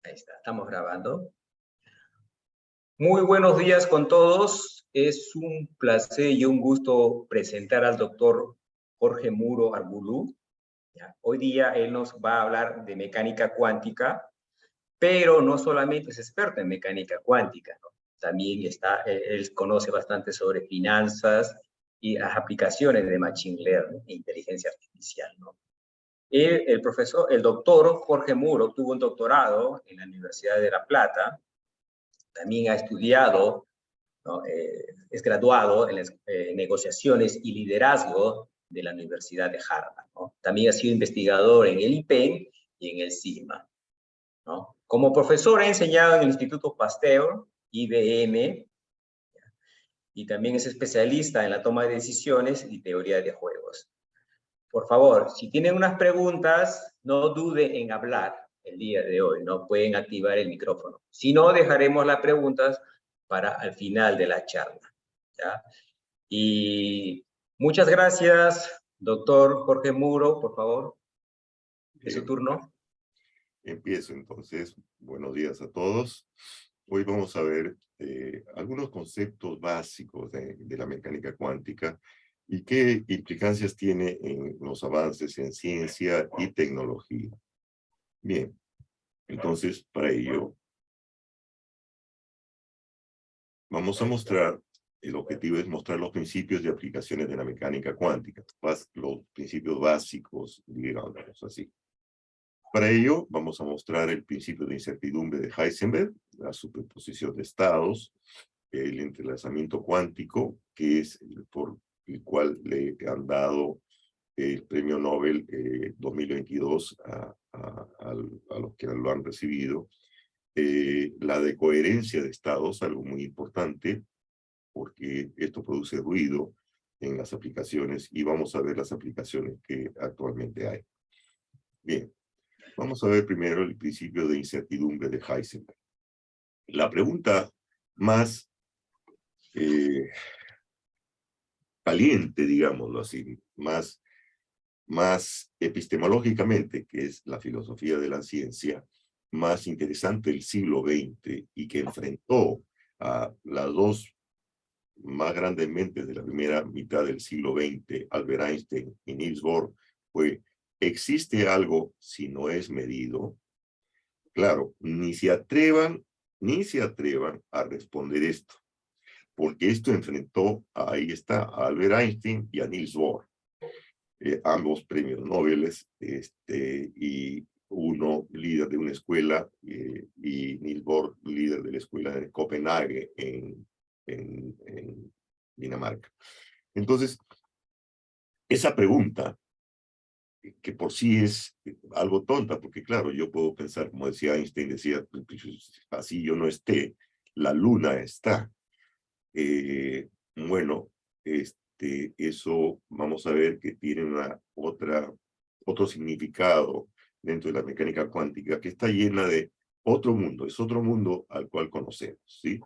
Ahí está, estamos grabando. Muy buenos días con todos. Es un placer y un gusto presentar al doctor Jorge Muro Arbulú. Hoy día él nos va a hablar de mecánica cuántica, pero no solamente es experto en mecánica cuántica, ¿no? También él conoce bastante sobre finanzas y las aplicaciones de Machine Learning e inteligencia artificial, ¿no? El doctor Jorge Muro obtuvo un doctorado en la Universidad de La Plata. También ha estudiado, ¿no? Es graduado en las negociaciones y liderazgo de la Universidad de Harvard, ¿no? También ha sido investigador en el IPEN y en el SIGMA, ¿no? Como profesor ha enseñado en el Instituto Pasteur, IBM, y también es especialista en la toma de decisiones y teoría de juegos. Por favor, si tienen unas preguntas, no duden en hablar el día de hoy, ¿no? Pueden activar el micrófono. Si no, dejaremos las preguntas para al final de la charla, ¿ya? Y muchas gracias, doctor Jorge Muro, por favor. Es su turno. Empiezo entonces. Buenos días a todos. Hoy vamos a ver algunos conceptos básicos de la mecánica cuántica y qué implicancias tiene en los avances en ciencia y tecnología. Bien, entonces para ello vamos a mostrar, el objetivo es mostrar los principios y aplicaciones de la mecánica cuántica, los principios básicos, digamos así. Para ello, vamos a mostrar el principio de incertidumbre de Heisenberg, la superposición de estados, el entrelazamiento cuántico, que es por el cual le han dado el premio Nobel 2022 a los que lo han recibido. La decoherencia de estados, algo muy importante, porque esto produce ruido en las aplicaciones, y vamos a ver las aplicaciones que actualmente hay. Bien. Vamos a ver primero el principio de incertidumbre de Heisenberg. La pregunta más caliente, digámoslo así, más epistemológicamente, que es la filosofía de la ciencia, más interesante del siglo XX y que enfrentó a las dos más grandes mentes de la primera mitad del siglo XX, Albert Einstein y Niels Bohr, fue: ¿existe algo si no es medido? Claro, ni se atrevan a responder esto, porque esto enfrentó, ahí está, a Albert Einstein y a Niels Bohr, ambos premios Nobel, y uno líder de una escuela, y Niels Bohr líder de la escuela de Copenhague en Dinamarca. Entonces, esa pregunta, que por sí es algo tonta, porque claro, yo puedo pensar, como decía Einstein, decía, así yo no esté, la luna está. Bueno, eso vamos a ver que tiene otro significado dentro de la mecánica cuántica, que está llena de otro mundo, es otro mundo al cual conocemos, ¿sí?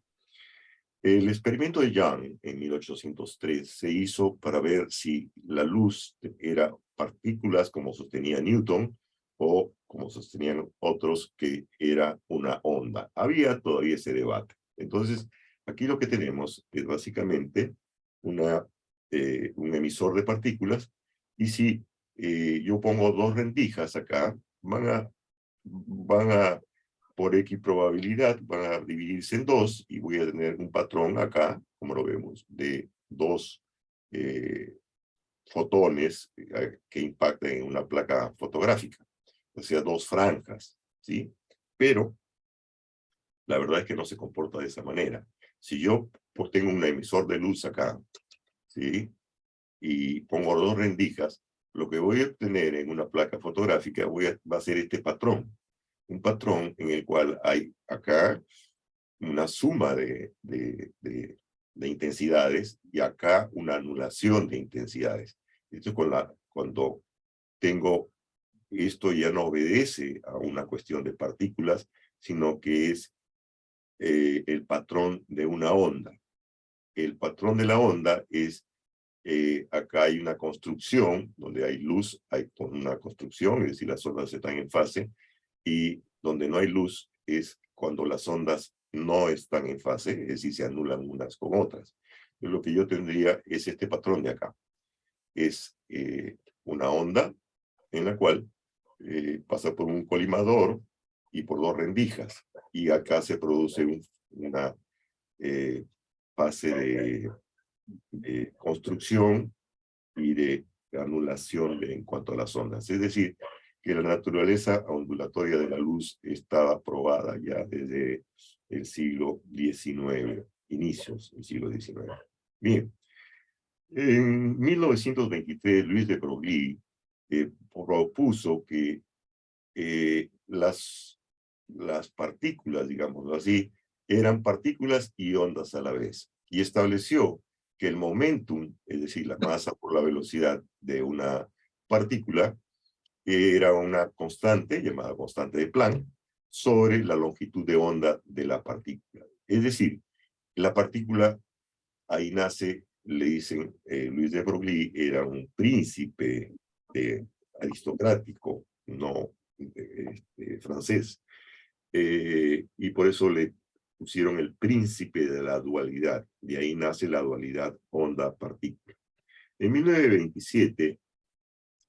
El experimento de Young en 1803 se hizo para ver si la luz era partículas, como sostenía Newton, o como sostenían otros, que era una onda. Había todavía ese debate. Entonces, aquí lo que tenemos es básicamente un emisor de partículas, y si yo pongo dos rendijas acá, van a por X probabilidad, van a dividirse en dos, y voy a tener un patrón acá, como lo vemos, de dos fotones que impactan en una placa fotográfica, o sea, dos franjas, ¿sí? Pero la verdad es que no se comporta de esa manera. Si yo tengo un emisor de luz acá, ¿sí? Y pongo dos rendijas, lo que voy a obtener en una placa fotográfica va a ser este patrón. Un patrón en el cual hay acá una suma de intensidades, y acá una anulación de intensidades. Esto cuando tengo esto, ya no obedece a una cuestión de partículas, sino que es el patrón de una onda. El patrón de la onda es, acá hay una construcción, donde hay luz, hay una construcción, es decir, las ondas están en fase, y donde no hay luz, es cuando las ondas no están en fase, es decir, se anulan unas con otras. Lo que yo tendría es este patrón de acá. Es una onda en la cual pasa por un colimador y por dos rendijas. Y acá se produce una fase de construcción y de anulación en cuanto a las ondas. Es decir, que la naturaleza ondulatoria de la luz estaba probada ya desde el siglo XIX, inicios del siglo XIX. Bien, en 1923 Luis de Broglie propuso que las partículas, digámoslo así, eran partículas y ondas a la vez, y estableció que el momentum, es decir, la masa por la velocidad de una partícula, era una constante, llamada constante de Planck, sobre la longitud de onda de la partícula. Es decir, la partícula, ahí nace, le dicen, Luis de Broglie era un príncipe aristocrático, no francés, y por eso le pusieron el príncipe de la dualidad. De ahí nace la dualidad onda-partícula. En 1927,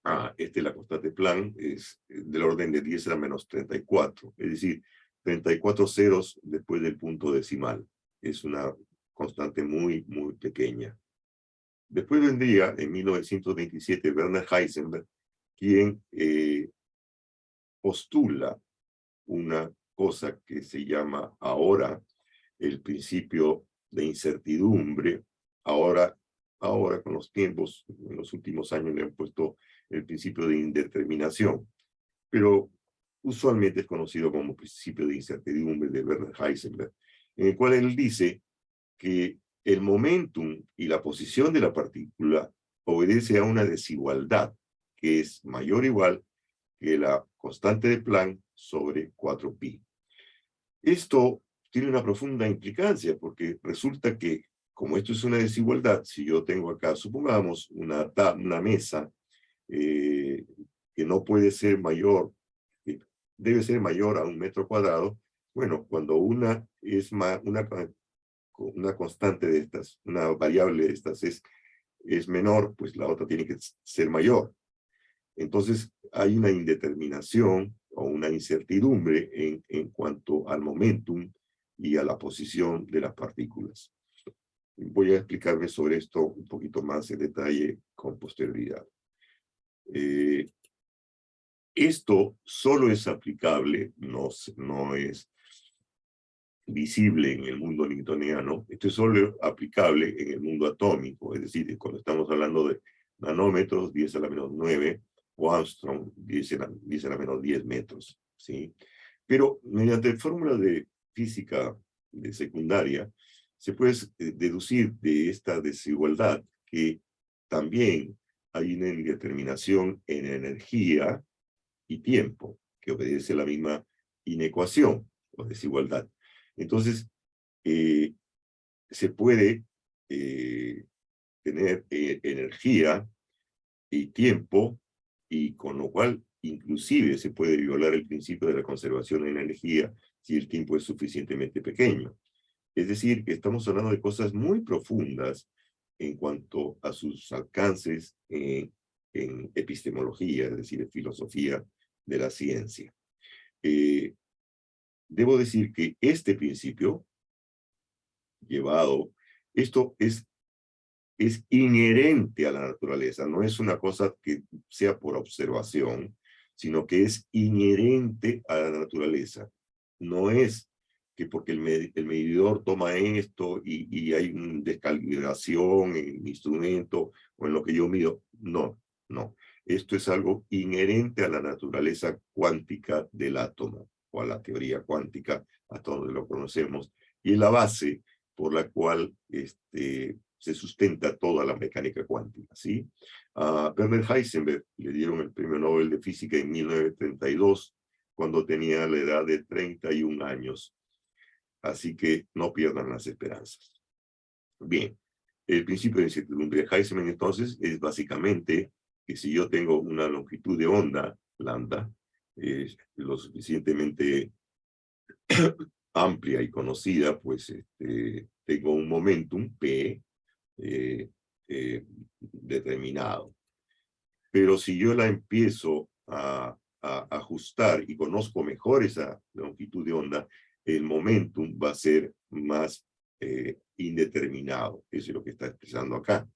la constante Planck es del orden de 10 a la menos 34, es decir, 34 ceros después del punto decimal. Es una constante muy, muy pequeña. Después vendría, en 1927, Werner Heisenberg, quien postula una cosa que se llama ahora el principio de incertidumbre. Ahora con los tiempos, en los últimos años le han puesto el principio de indeterminación, pero usualmente es conocido como principio de incertidumbre de Werner Heisenberg, en el cual él dice que el momentum y la posición de la partícula obedece a una desigualdad que es mayor o igual que la constante de Planck sobre 4pi. Esto tiene una profunda implicancia porque resulta que, como esto es una desigualdad, si yo tengo acá, supongamos, una mesa que no puede ser mayor, que debe ser mayor a 1 metro cuadrado, bueno, cuando una es una constante de estas, una variable de estas es menor, pues la otra tiene que ser mayor. Entonces hay una indeterminación o una incertidumbre en cuanto al momentum y a la posición de las partículas. Voy a explicarme sobre esto un poquito más en detalle con posterioridad. Esto solo es aplicable, no es visible en el mundo newtoniano, esto es solo aplicable en el mundo atómico, es decir, cuando estamos hablando de nanómetros, 10 a la menos 9, o Armstrong, 10 a la menos 10 metros, ¿sí? Pero mediante fórmulas de física de secundaria, se puede deducir de esta desigualdad que también hay una indeterminación en energía y tiempo, que obedece a la misma inecuación o desigualdad. Entonces, se puede tener energía y tiempo, y con lo cual inclusive se puede violar el principio de la conservación de energía si el tiempo es suficientemente pequeño. Es decir, que estamos hablando de cosas muy profundas en cuanto a sus alcances en epistemología, es decir, en filosofía de la ciencia. Debo decir que este principio esto es inherente a la naturaleza, no es una cosa que sea por observación, sino que es inherente a la naturaleza. No es que porque el medidor toma esto y hay una descalibración en el instrumento o en lo que yo mido. No. Esto es algo inherente a la naturaleza cuántica del átomo, o a la teoría cuántica, hasta donde lo conocemos, y es la base por la cual se sustenta toda la mecánica cuántica, ¿sí? A Werner Heisenberg le dieron el premio Nobel de Física en 1932, cuando tenía la edad de 31 años. Así que no pierdan las esperanzas. Bien, el principio de incertidumbre de Heisenberg, entonces, es básicamente que si yo tengo una longitud de onda, lambda, lo suficientemente amplia y conocida, pues tengo un momentum P determinado. Pero si yo la empiezo a ajustar y conozco mejor esa longitud de onda, el momentum va a ser más indeterminado. Eso es lo que está expresando acá.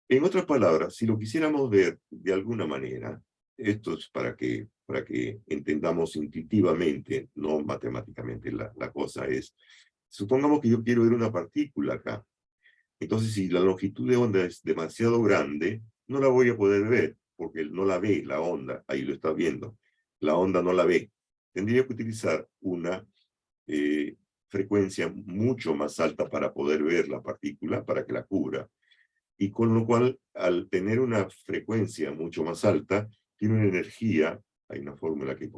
En otras palabras, si lo quisiéramos ver de alguna manera, esto es para que entendamos intuitivamente, no matemáticamente, la cosa es, supongamos que yo quiero ver una partícula acá. Entonces, si la longitud de onda es demasiado grande, no la voy a poder ver, porque no la ve la onda, ahí lo está viendo. La onda no la ve. Tendría que utilizar una frecuencia mucho más alta para poder ver la partícula, para que la cubra. Y con lo cual, al tener una frecuencia mucho más alta, tiene una energía, hay una fórmula que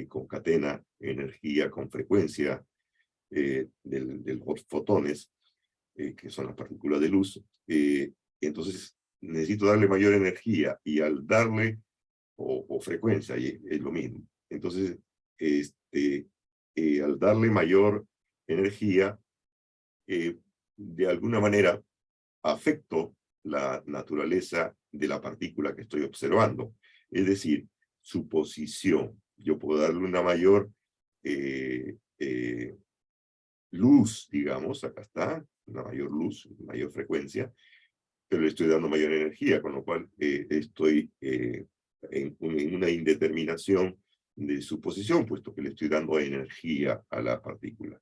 concatena energía con frecuencia de los fotones, que son las partículas de luz. Entonces, necesito darle mayor energía, y al darle, o frecuencia, y es lo mismo. Entonces, al darle mayor energía, de alguna manera, afecto la naturaleza de la partícula que estoy observando, es decir, su posición. Yo puedo darle una mayor luz, digamos, acá está, una mayor luz, mayor frecuencia, pero le estoy dando mayor energía, con lo cual estoy en una indeterminación de su posición, puesto que le estoy dando energía a la partícula.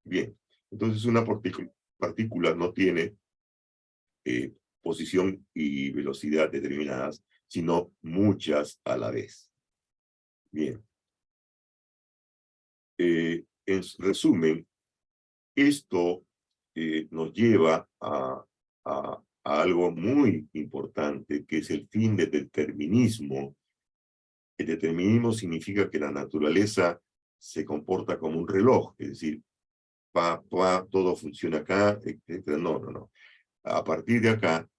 Bien, entonces una partícula no tiene posición y velocidad determinadas, sino muchas a la vez. Bien. En resumen, esto nos lleva a algo muy importante, que es el fin del determinismo. El determinismo significa que la naturaleza se comporta como un reloj, es decir, todo funciona acá, etc. No, no, no. A partir de acá,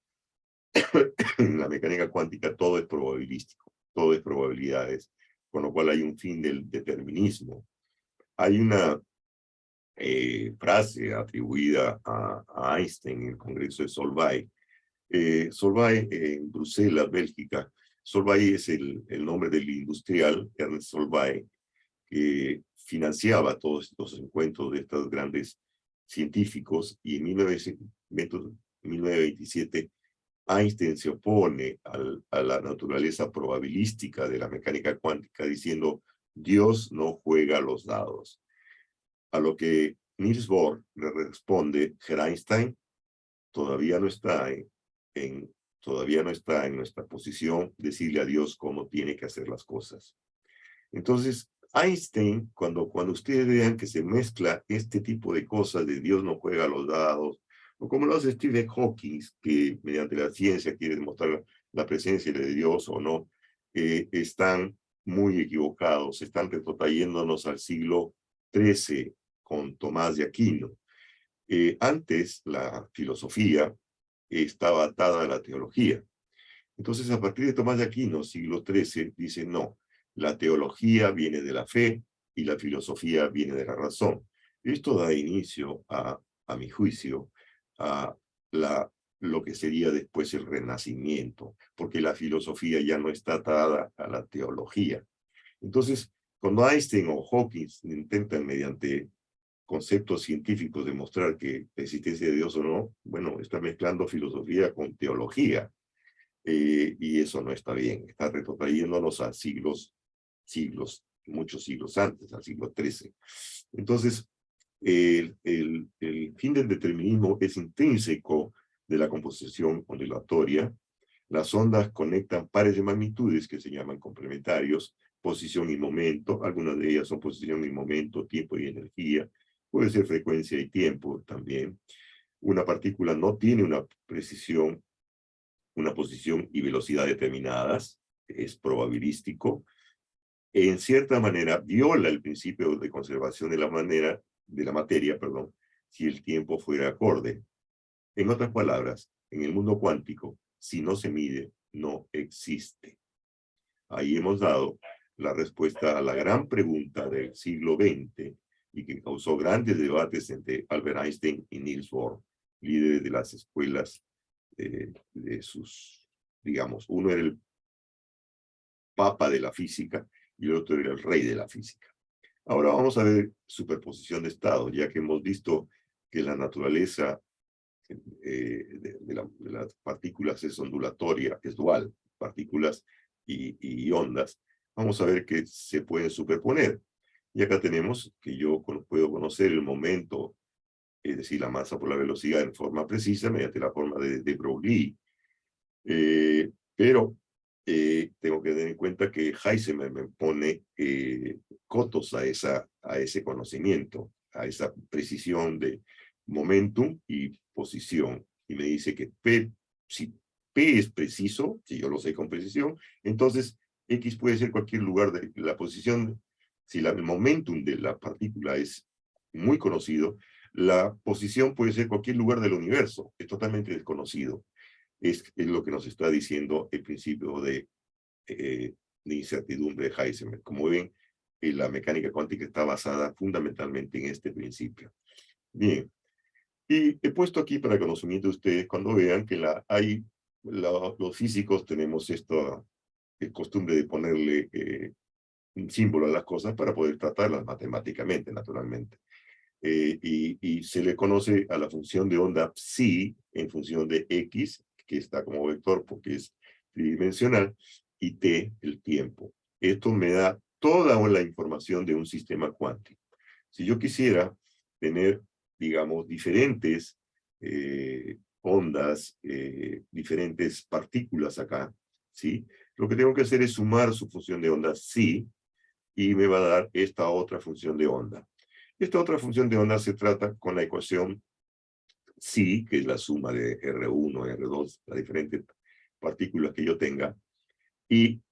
en la mecánica cuántica, todo es probabilístico, todo es probabilidades, con lo cual hay un fin del determinismo. Hay una frase atribuida a Einstein en el Congreso de Solvay. Solvay, en Bruselas, Bélgica. Solvay es el nombre del industrial, Ernst Solvay, que financiaba todos estos encuentros de estos grandes científicos, y en 1927 Einstein se opone a la naturaleza probabilística de la mecánica cuántica, diciendo: Dios no juega los dados. A lo que Niels Bohr le responde: Einstein, todavía no está todavía no está en nuestra posición decirle a Dios cómo tiene que hacer las cosas. Entonces, Einstein, cuando ustedes vean que se mezcla este tipo de cosas de Dios no juega los dados, o como lo hace Stephen Hawking, que mediante la ciencia quiere demostrar la presencia de Dios o no, están muy equivocados, están retrotrayéndonos al siglo XIII con Tomás de Aquino. Antes la filosofía estaba atada a la teología. Entonces, a partir de Tomás de Aquino, siglo XIII, dice: no, la teología viene de la fe y la filosofía viene de la razón. Esto da inicio, a mi juicio, a lo que sería después el Renacimiento, porque la filosofía ya no está atada a la teología. Entonces, cuando Einstein o Hawking intentan mediante conceptos científicos demostrar que la existencia de Dios o no, bueno, está mezclando filosofía con teología. Y eso no está bien, está retrotrayéndonos a muchos siglos antes, al siglo XIII. Entonces, el fin del determinismo es intrínseco de la composición ondulatoria. Las ondas conectan pares de magnitudes que se llaman complementarios, posición y momento. Algunas de ellas son posición y momento, tiempo y energía. Puede ser frecuencia y tiempo también. Una partícula no tiene una precisión, una posición y velocidad determinadas, es probabilístico. En cierta manera viola el principio de conservación de la materia, si el tiempo fuera acorde. En otras palabras, en el mundo cuántico, si no se mide, no existe. Ahí hemos dado la respuesta a la gran pregunta del siglo XX y que causó grandes debates entre Albert Einstein y Niels Bohr, líderes de las escuelas de sus, digamos, uno era el papa de la física y el otro era el rey de la física. Ahora vamos a ver superposición de estados, ya que hemos visto que la naturaleza de las partículas es ondulatoria, es dual, partículas y ondas. Vamos a ver que se pueden superponer. Y acá tenemos que yo puedo conocer el momento, es decir, la masa por la velocidad en forma precisa mediante la forma de Broglie. Pero tengo que tener en cuenta que Heisenberg me pone cotos a ese conocimiento, a esa precisión de momentum y posición. Y me dice que si P es preciso, si yo lo sé con precisión, entonces X puede ser cualquier lugar de la posición. Si el momentum de la partícula es muy conocido, la posición puede ser cualquier lugar del universo, es totalmente desconocido. Es lo que nos está diciendo el principio de incertidumbre de Heisenberg. Como ven, la mecánica cuántica está basada fundamentalmente en este principio. Bien, y he puesto aquí para conocimiento de ustedes cuando vean que los físicos tenemos esta costumbre de ponerle un símbolo a las cosas para poder tratarlas matemáticamente, naturalmente. Y se le conoce a la función de onda psi en función de x, que está como vector porque es tridimensional, y t, el tiempo. Esto me da toda la información de un sistema cuántico. Si yo quisiera tener, digamos, diferentes ondas, diferentes partículas acá, ¿sí? Lo que tengo que hacer es sumar su función de onda psi y me va a dar esta otra función de onda. Esta otra función de onda se trata con la ecuación psi, que es la suma de R1, R2, las diferentes partículas que yo tenga, y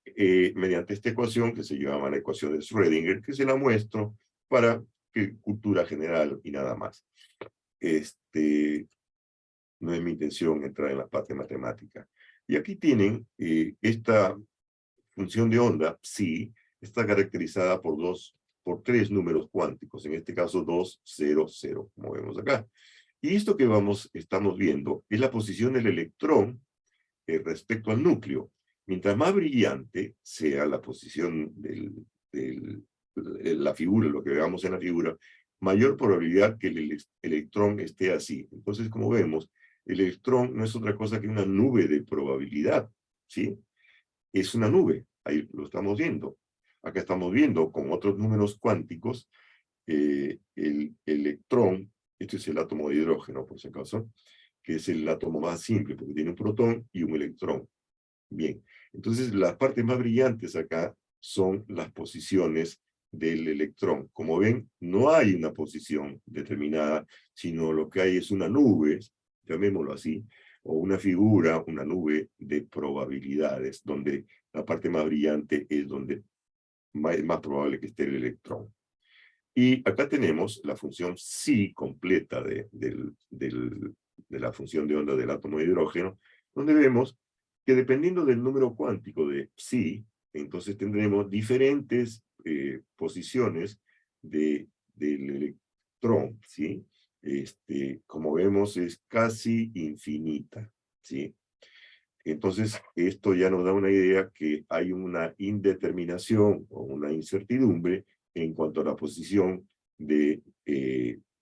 mediante esta ecuación, que se llama la ecuación de Schrödinger, que se la muestro para cultura general y nada más. No es mi intención entrar en la parte matemática. Y aquí tienen esta función de onda, psi, está caracterizada por tres números cuánticos, en este caso 2, 0, 0, como vemos acá. Y esto que estamos viendo es la posición del electrón respecto al núcleo. Mientras más brillante sea la posición la figura, lo que veamos en la figura, mayor probabilidad que el electrón esté así. Entonces, como vemos, el electrón no es otra cosa que una nube de probabilidad, ¿sí? Es una nube, ahí lo estamos viendo. Acá estamos viendo con otros números cuánticos el electrón, este es el átomo de hidrógeno por si acaso, que es el átomo más simple porque tiene un protón y un electrón. Bien, entonces las partes más brillantes acá son las posiciones del electrón. Como ven, no hay una posición determinada, sino lo que hay es una nube, llamémoslo así, o una figura, una nube de probabilidades, donde la parte más brillante es donde es más probable que esté el electrón. Y acá tenemos la función psi completa de la función de onda del átomo de hidrógeno, donde vemos que dependiendo del número cuántico de psi, entonces tendremos diferentes posiciones del electrón, ¿sí? Como vemos, es casi infinita, ¿sí? Entonces, esto ya nos da una idea que hay una indeterminación o una incertidumbre en cuanto a la posición de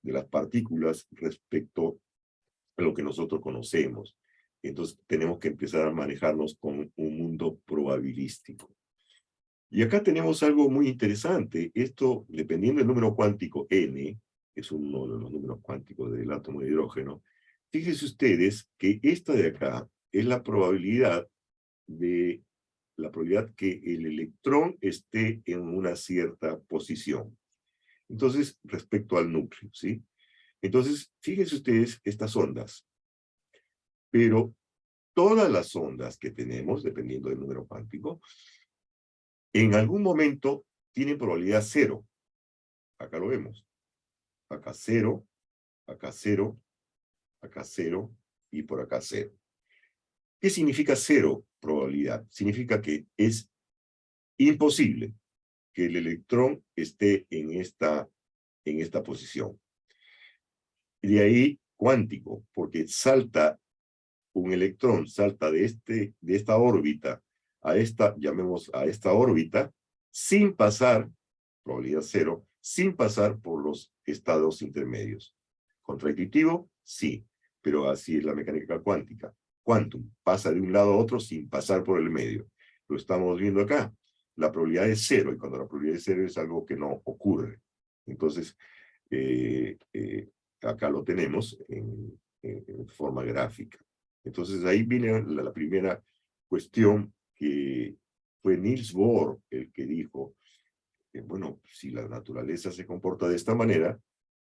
las partículas respecto a lo que nosotros conocemos. Entonces, tenemos que empezar a manejarnos con un mundo probabilístico. Y acá tenemos algo muy interesante. Esto, dependiendo del número cuántico n, que es uno de los números cuánticos del átomo de hidrógeno, fíjense ustedes que esta de acá es la probabilidad que el electrón esté en una cierta posición. Entonces, respecto al núcleo, ¿sí? Entonces, fíjense ustedes estas ondas. Pero todas las ondas que tenemos, dependiendo del número cuántico, en algún momento tienen probabilidad cero. Acá lo vemos. Acá cero, acá cero, acá cero y por acá cero. ¿Qué significa cero probabilidad? Significa que es imposible que el electrón esté en esta posición. Y de ahí cuántico, porque salta un electrón, salta de esta órbita a esta, llamemos a esta órbita, sin pasar, probabilidad cero, sin pasar por los estados intermedios. ¿Contraintuitivo? Sí, pero así es la mecánica cuántica. Quantum pasa de un lado a otro sin pasar por el medio. Lo estamos viendo acá. La probabilidad es cero, y cuando la probabilidad es cero es algo que no ocurre. Entonces, acá lo tenemos en forma gráfica. Entonces, ahí viene la primera cuestión, que fue Niels Bohr el que dijo, bueno, si la naturaleza se comporta de esta manera,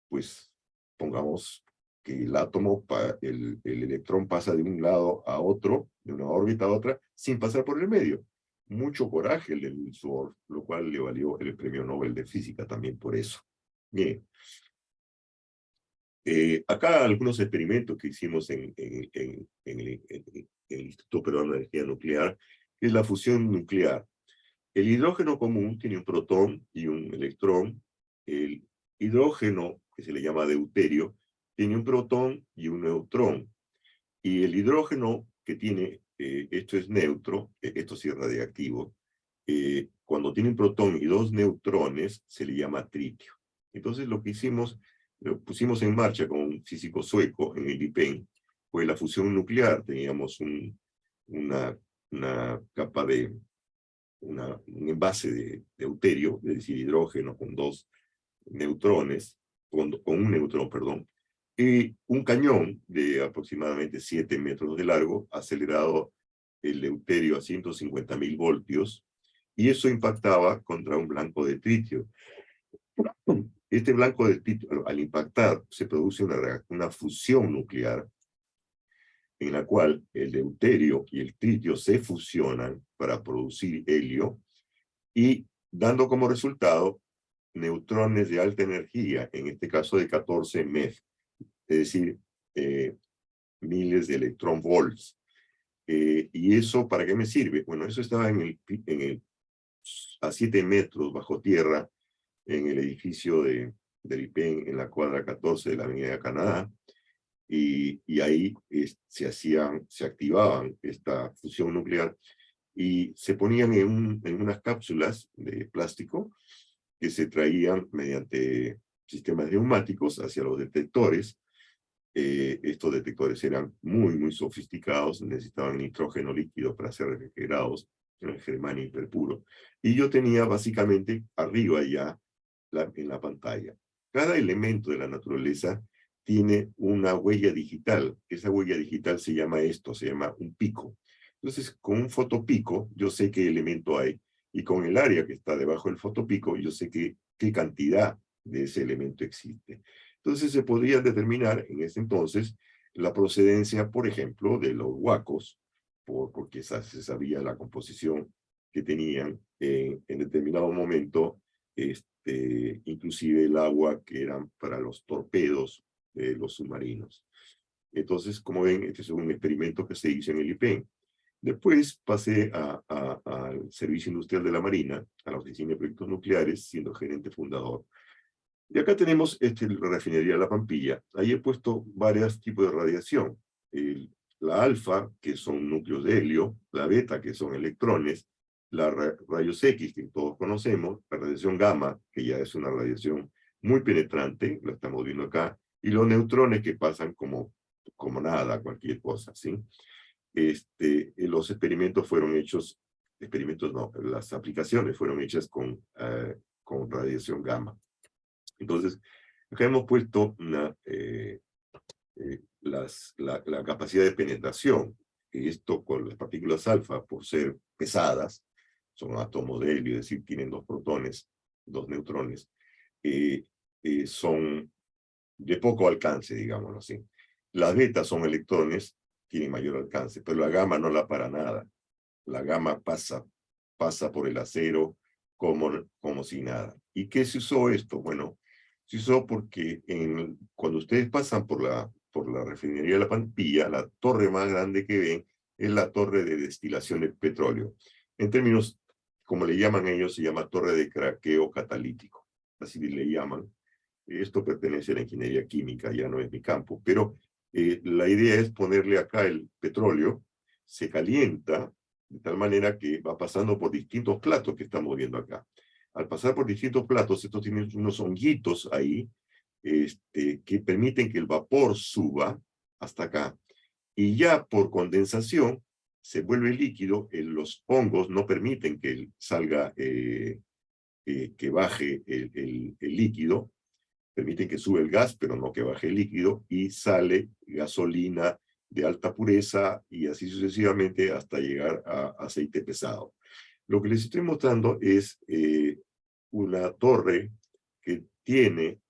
pues pongamos que el átomo, el electrón pasa de un lado a otro, de una órbita a otra, sin pasar por el medio. Mucho coraje el de Niels Bohr, lo cual le valió el premio Nobel de Física también por eso. Bien. Acá algunos experimentos que hicimos en el Instituto Peruano de Energía Nuclear, que es la fusión nuclear. El hidrógeno común tiene un protón y un electrón. El hidrógeno, que se le llama deuterio, tiene un protón y un neutrón. Y el hidrógeno que tiene, esto es neutro, esto sí es radiactivo, cuando tiene un protón y dos neutrones, se le llama tritio. Entonces lo que hicimos, lo pusimos en marcha con un físico sueco en el IPEN, fue la fusión nuclear. Teníamos una capa de, un envase de deuterio, es decir, hidrógeno con dos neutrones, con un neutrón, perdón, y un cañón de aproximadamente 7 metros de largo, acelerado el deuterio a 150.000 voltios, y eso impactaba contra un blanco de tritio. Este blanco de tritio, al impactar, se produce una fusión nuclear, en la cual el deuterio y el tritio se fusionan para producir helio, y dando como resultado neutrones de alta energía, en este caso de 14 MeV, es decir, miles de electronvolts. ¿Y eso para qué me sirve? Bueno, eso estaba a 7 metros bajo tierra, en el edificio del IPEN, en la cuadra 14 de la Avenida Canadá, y ahí se activaban esta fusión nuclear, y se ponían en unas cápsulas de plástico que se traían mediante sistemas neumáticos hacia los detectores. Estos detectores eran muy sofisticados, necesitaban nitrógeno líquido para ser refrigerados, en germanio hiperpuro. Y yo tenía básicamente arriba ya, en la pantalla, cada elemento de la naturaleza tiene una huella digital. Esa huella digital se llama se llama un pico. Entonces, con un fotopico, yo sé qué elemento hay, y con el área que está debajo del fotopico, yo sé qué cantidad de ese elemento existe. Entonces, se podría determinar en ese entonces la procedencia, por ejemplo, de los huacos, porque se sabía la composición que tenían en determinado momento, inclusive el agua que eran para los torpedos de los submarinos. Entonces, como ven, este es un experimento que se hizo en el IPEN. Después pasé al Servicio Industrial de la Marina, a la Oficina de Proyectos Nucleares, siendo gerente fundador. Y acá tenemos la refinería La Pampilla. Ahí he puesto varios tipos de radiación. La alfa, que son núcleos de helio; la beta, que son electrones; rayos X, que todos conocemos; la radiación gamma, que ya es una radiación muy penetrante, la estamos viendo acá; y los neutrones, que pasan como nada, cualquier cosa, ¿sí? Los experimentos fueron hechos, las aplicaciones fueron hechas con radiación gamma. Entonces, acá hemos puesto la capacidad de penetración. Esto con las partículas alfa, por ser pesadas, son átomos de helio, es decir, tienen dos protones, dos neutrones, son de poco alcance, digámoslo así. Las betas son electrones, tienen mayor alcance, pero la gamma no la para nada. La gamma pasa por el acero como si nada. ¿Y qué se usó esto? Bueno, se usó porque cuando ustedes pasan por la refinería de La Pampilla, la torre más grande que ven es la torre de destilación del petróleo. En términos como le llaman ellos, se llama torre de craqueo catalítico. Así le llaman. Esto pertenece a la ingeniería química, ya no es mi campo, pero la idea es ponerle acá el petróleo, se calienta de tal manera que va pasando por distintos platos que estamos viendo acá. Al pasar por distintos platos, estos tienen unos honguitos ahí, que permiten que el vapor suba hasta acá. Y ya por condensación se vuelve líquido, los hongos no permiten que salga, que baje el líquido, permiten que sube el gas, pero no que baje el líquido, y sale gasolina de alta pureza, y así sucesivamente hasta llegar a aceite pesado. Lo que les estoy mostrando es una torre que tiene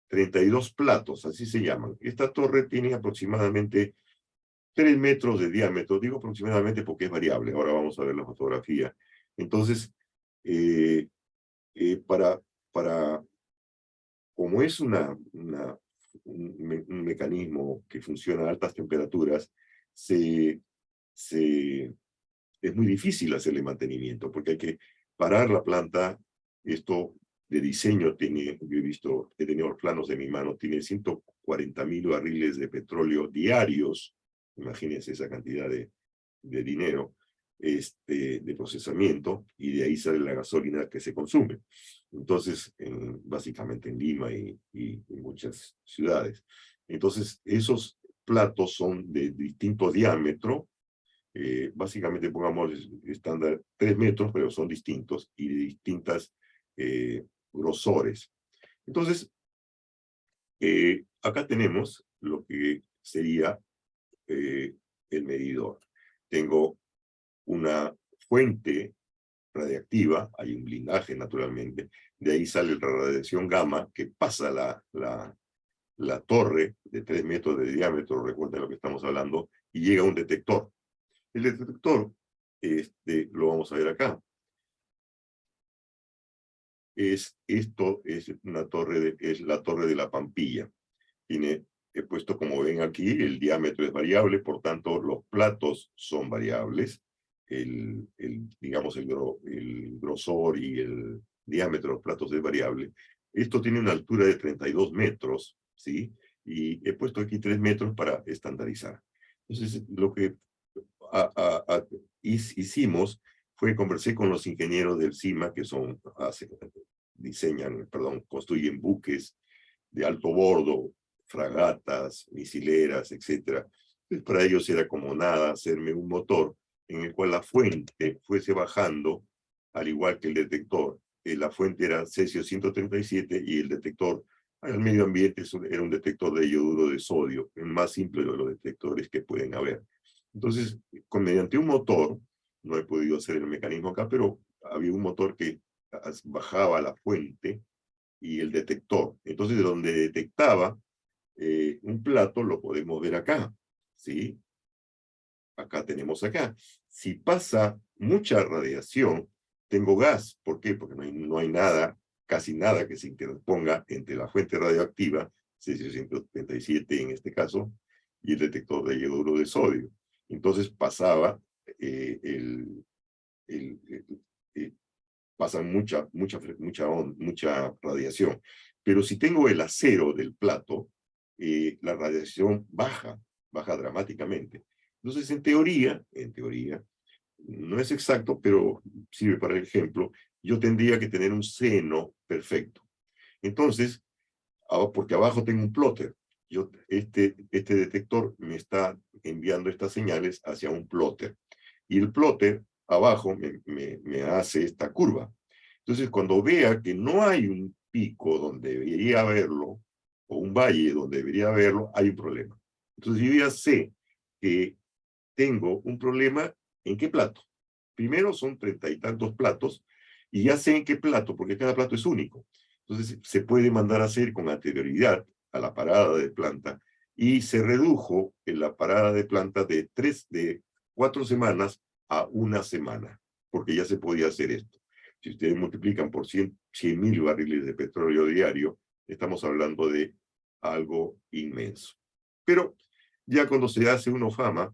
32 platos, así se llaman. Esta torre tiene aproximadamente 3 metros de diámetro. Digo aproximadamente porque es variable. Ahora vamos a ver la fotografía. Entonces, como es un mecanismo que funciona a altas temperaturas, es muy difícil hacerle mantenimiento, porque hay que parar la planta. Esto de diseño tiene, yo he tenido los planos de mi mano, tiene 140.000 barriles de petróleo diarios. Imagínense esa cantidad de dinero, de procesamiento, y de ahí sale la gasolina que se consume. Entonces, básicamente en Lima y en muchas ciudades. Entonces, esos platos son de distinto diámetro, básicamente pongamos estándar 3 metros, pero son distintos y de distintas grosores. Entonces, acá tenemos lo que sería el medidor. Tengo una fuente radiactiva, hay un blindaje naturalmente, de ahí sale la radiación gamma que pasa la torre de 3 metros de diámetro, recuerden lo que estamos hablando, y llega a un detector. El detector, lo vamos a ver acá. Esto es una torre, es la torre de la Pampilla. He puesto, como ven aquí, el diámetro es variable, por tanto los platos son variables. Digamos, el grosor y el diámetro de los platos es variable. Esto tiene una altura de 32 metros, ¿sí? Y he puesto aquí 3 metros para estandarizar. Entonces, lo que hicimos fue conversé con los ingenieros del CIMA, que construyen buques de alto bordo, fragatas, misileras, etc. Entonces, para ellos era como nada hacerme un motor en el cual la fuente fuese bajando, al igual que el detector. La fuente era cesio 137 y el detector al medio ambiente era un detector de iodo de sodio, el más simple de los detectores que pueden haber. Entonces, mediante un motor, no he podido hacer el mecanismo acá, pero había un motor que bajaba la fuente y el detector. Entonces, de donde detectaba un plato, lo podemos ver acá, ¿sí? Acá tenemos acá. Si pasa mucha radiación, tengo gas. ¿Por qué? Porque no hay nada, casi nada que se interponga entre la fuente radioactiva, cesio 137 en este caso, y el detector de iodo de sodio. Entonces pasaba pasa mucha radiación. Pero si tengo el acero del plato, la radiación baja dramáticamente. Entonces, en teoría, no es exacto, pero sirve para el ejemplo, yo tendría que tener un seno perfecto. Entonces, porque abajo tengo un plotter, este detector me está enviando estas señales hacia un plotter. Y el plotter abajo me hace esta curva. Entonces, cuando vea que no hay un pico donde debería haberlo, o un valle donde debería haberlo, hay un problema. Entonces, yo ya sé que tengo un problema en qué plato. Primero son 30 y tantos platos, y ya sé en qué plato, porque cada plato es único. Entonces, se puede mandar a hacer con anterioridad a la parada de planta, y se redujo en la parada de planta de 4 semanas a 1 semana, porque ya se podía hacer esto. Si ustedes multiplican por 100.000 barriles de petróleo diario, estamos hablando de algo inmenso. Pero ya cuando se hace uno fama,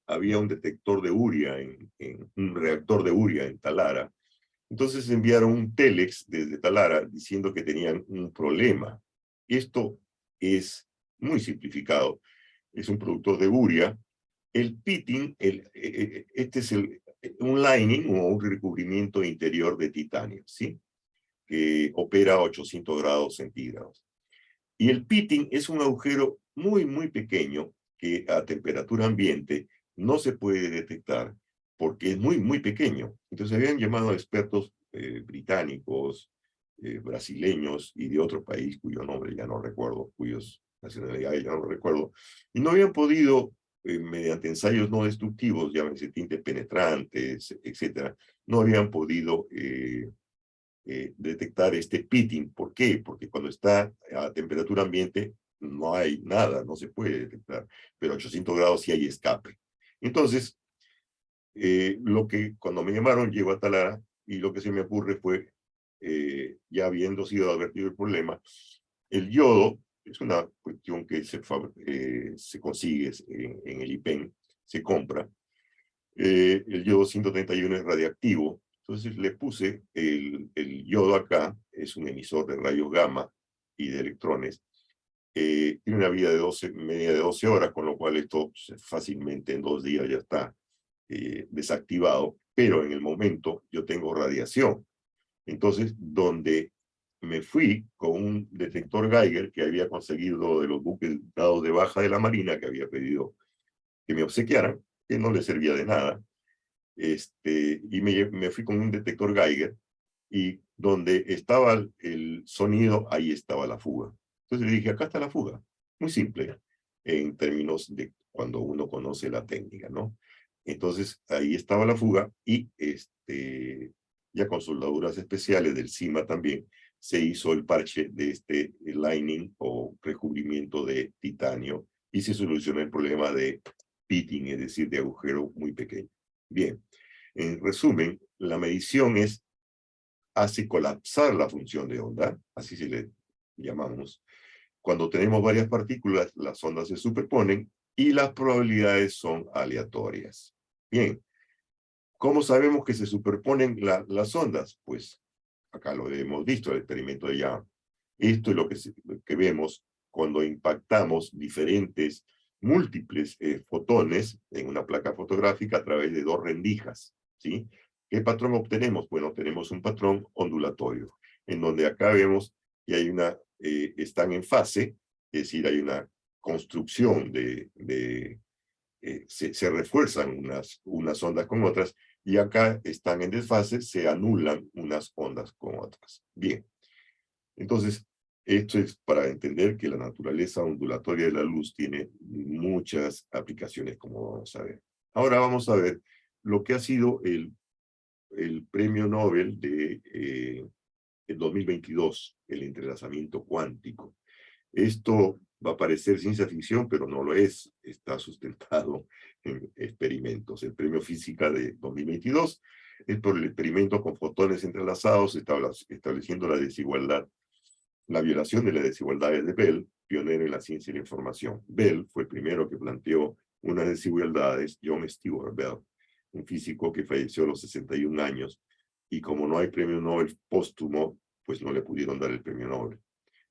había un detector de urea, un reactor de urea en Talara. Entonces enviaron un telex desde Talara diciendo que tenían un problema. Esto es muy simplificado. Es un productor de urea. El pitting, este es un lining o un recubrimiento interior de titanio, ¿sí? Que opera a 800 grados centígrados. Y el pitting es un agujero muy, muy pequeño que a temperatura ambiente no se puede detectar porque es muy, muy pequeño. Entonces habían llamado a expertos británicos, brasileños y de otro país cuyo nombre ya no recuerdo, cuyos nacionalidades ya no recuerdo, y no habían podido, mediante ensayos no destructivos, llámense tintes penetrantes, etcétera, no habían podido detectar este pitting. ¿Por qué? Porque cuando está a temperatura ambiente no hay nada, no se puede detectar, pero a 800 grados sí hay escape. Entonces, cuando me llamaron, llego a Talara y lo que se me ocurre fue, ya habiendo sido advertido el problema, el yodo es una cuestión que se consigue en el IPEN, se compra. El yodo 131 es radiactivo, entonces le puse el yodo acá, es un emisor de rayos gamma y de electrones, tiene una vida de media de 12 horas, con lo cual esto fácilmente en 2 días ya está desactivado, pero en el momento yo tengo radiación. Entonces, donde me fui con un detector Geiger que había conseguido de los buques dados de baja de la Marina, que había pedido que me obsequiaran, que no le servía de nada, y me fui con un detector Geiger, y donde estaba el sonido, ahí estaba la fuga. Entonces le dije, acá está la fuga. Muy simple, en términos de cuando uno conoce la técnica, ¿no? Entonces, ahí estaba la fuga, y ya con soldaduras especiales del CIMA también, se hizo el parche de este lining o recubrimiento de titanio, y se solucionó el problema de pitting, es decir, de agujero muy pequeño. Bien, en resumen, la medición hace colapsar la función de onda, así se le llamamos. Cuando tenemos varias partículas, las ondas se superponen y las probabilidades son aleatorias. Bien, ¿cómo sabemos que se superponen las ondas? Pues acá lo hemos visto, el experimento de Young. Esto es lo que vemos cuando impactamos diferentes, múltiples fotones en una placa fotográfica a través de 2 rendijas, ¿sí? ¿Qué patrón obtenemos? Bueno, tenemos un patrón ondulatorio, en donde acá vemos que hay están en fase, es decir, hay una construcción se refuerzan unas ondas con otras, y acá están en desfase, se anulan unas ondas con otras. Bien, entonces, esto es para entender que la naturaleza ondulatoria de la luz tiene muchas aplicaciones, como vamos a ver. Ahora vamos a ver lo que ha sido el premio Nobel de el 2022, el entrelazamiento cuántico. Esto va a parecer ciencia ficción, pero no lo es. Está sustentado en experimentos. El premio Física de 2022 es por el experimento con fotones entrelazados, estableciendo la violación de las desigualdades de Bell, pionero en la ciencia y la información. Bell fue el primero que planteó unas desigualdades, John Stewart Bell, un físico que falleció a los 61 años, y como no hay premio Nobel póstumo, pues no le pudieron dar el premio Nobel,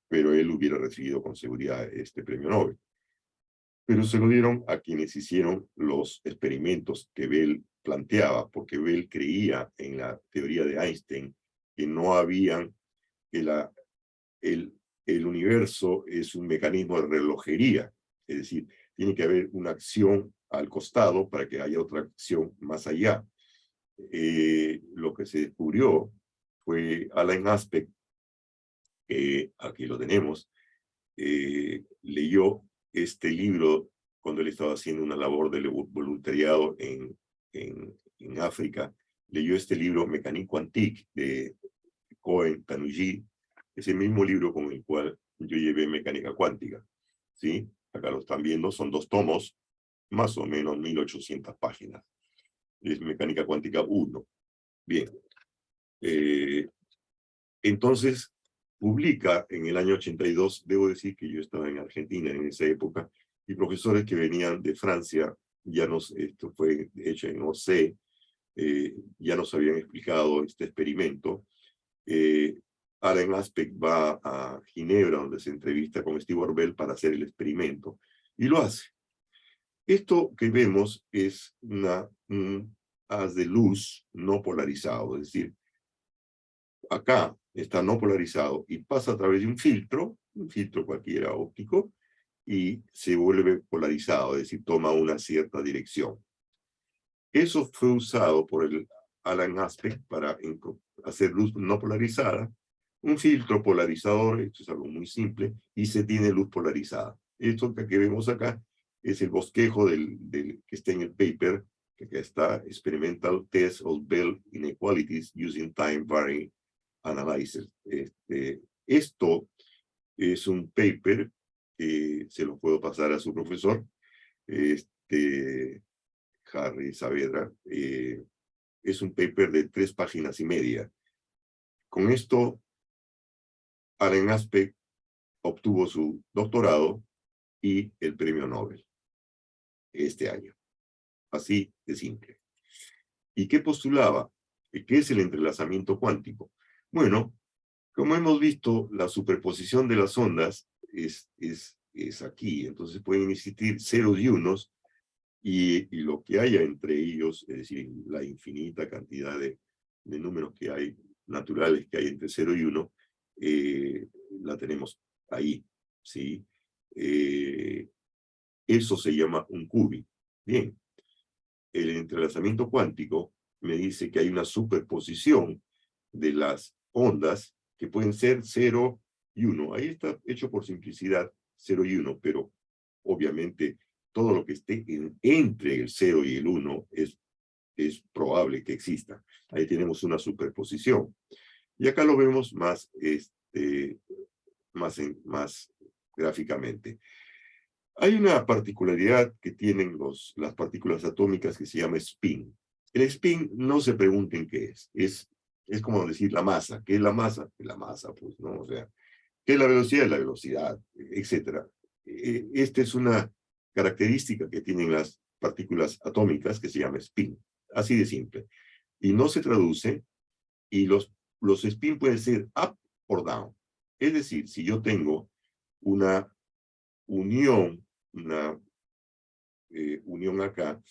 pero él hubiera recibido con seguridad este premio Nobel. Pero se lo dieron a quienes hicieron los experimentos que Bell planteaba, porque Bell creía en la teoría de Einstein, que no habían, que el universo es un mecanismo de relojería, es decir, tiene que haber una acción al costado para que haya otra acción más allá. Lo que se descubrió fue Alain Aspect, aquí lo tenemos, leyó este libro cuando él estaba haciendo una labor de voluntariado en África. Leyó este libro, Mécanique Quantique, de Cohen Tanuji, ese mismo libro con el cual yo llevé mecánica cuántica, ¿sí? Acá lo están viendo, son 2 tomos, más o menos 1800 páginas. Es Mecánica Cuántica 1. Bien. Entonces, publica en el año 82, debo decir que yo estaba en Argentina en esa época, y profesores que venían de Francia esto fue hecho en OC, ya nos habían explicado este experimento. Alan Aspect va a Ginebra, donde se entrevista con Stewart Bell para hacer el experimento, y lo hace. Esto que vemos es un haz de luz no polarizado, es decir, acá está no polarizado y pasa a través de un filtro cualquiera óptico, y se vuelve polarizado, es decir, toma una cierta dirección. Eso fue usado por el Alan Aspect para hacer luz no polarizada, un filtro polarizador, esto es algo muy simple, y se tiene luz polarizada. Esto que vemos acá es el bosquejo que está en el paper, que acá está, Experimental Test of Bell Inequalities Using Time Varying Analysis. Esto es un paper que se lo puedo pasar a su profesor, Harry Saavedra. Es un paper de 3 páginas y media. Con esto, Alan Aspect obtuvo su doctorado y el premio Nobel este año. Así de simple. ¿Y qué postulaba? ¿Qué es el entrelazamiento cuántico? Bueno, como hemos visto, la superposición de las ondas es aquí. Entonces pueden existir ceros y unos, y lo que haya entre ellos, es decir, la infinita cantidad de números que hay, naturales que hay entre 0 y 1, la tenemos ahí, ¿sí? Eso se llama un qubit. Bien, el entrelazamiento cuántico me dice que hay una superposición de las ondas que pueden ser 0 y 1. Ahí está hecho por simplicidad 0 y 1, pero obviamente todo lo que esté entre el 0 y el 1 es probable que exista. Ahí tenemos una superposición. Y acá lo vemos más gráficamente. Hay una particularidad que tienen las partículas atómicas que se llama spin. El spin, no se pregunten qué es. Es como decir la masa. ¿Qué es la masa? La masa, pues, ¿no? O sea, ¿qué es la velocidad? La velocidad, etcétera. Esta es una característica que tienen las partículas atómicas que se llama spin. Así de simple. Y no se traduce, y los spin pueden ser up o down. Es decir, si yo tengo una unión, unión acá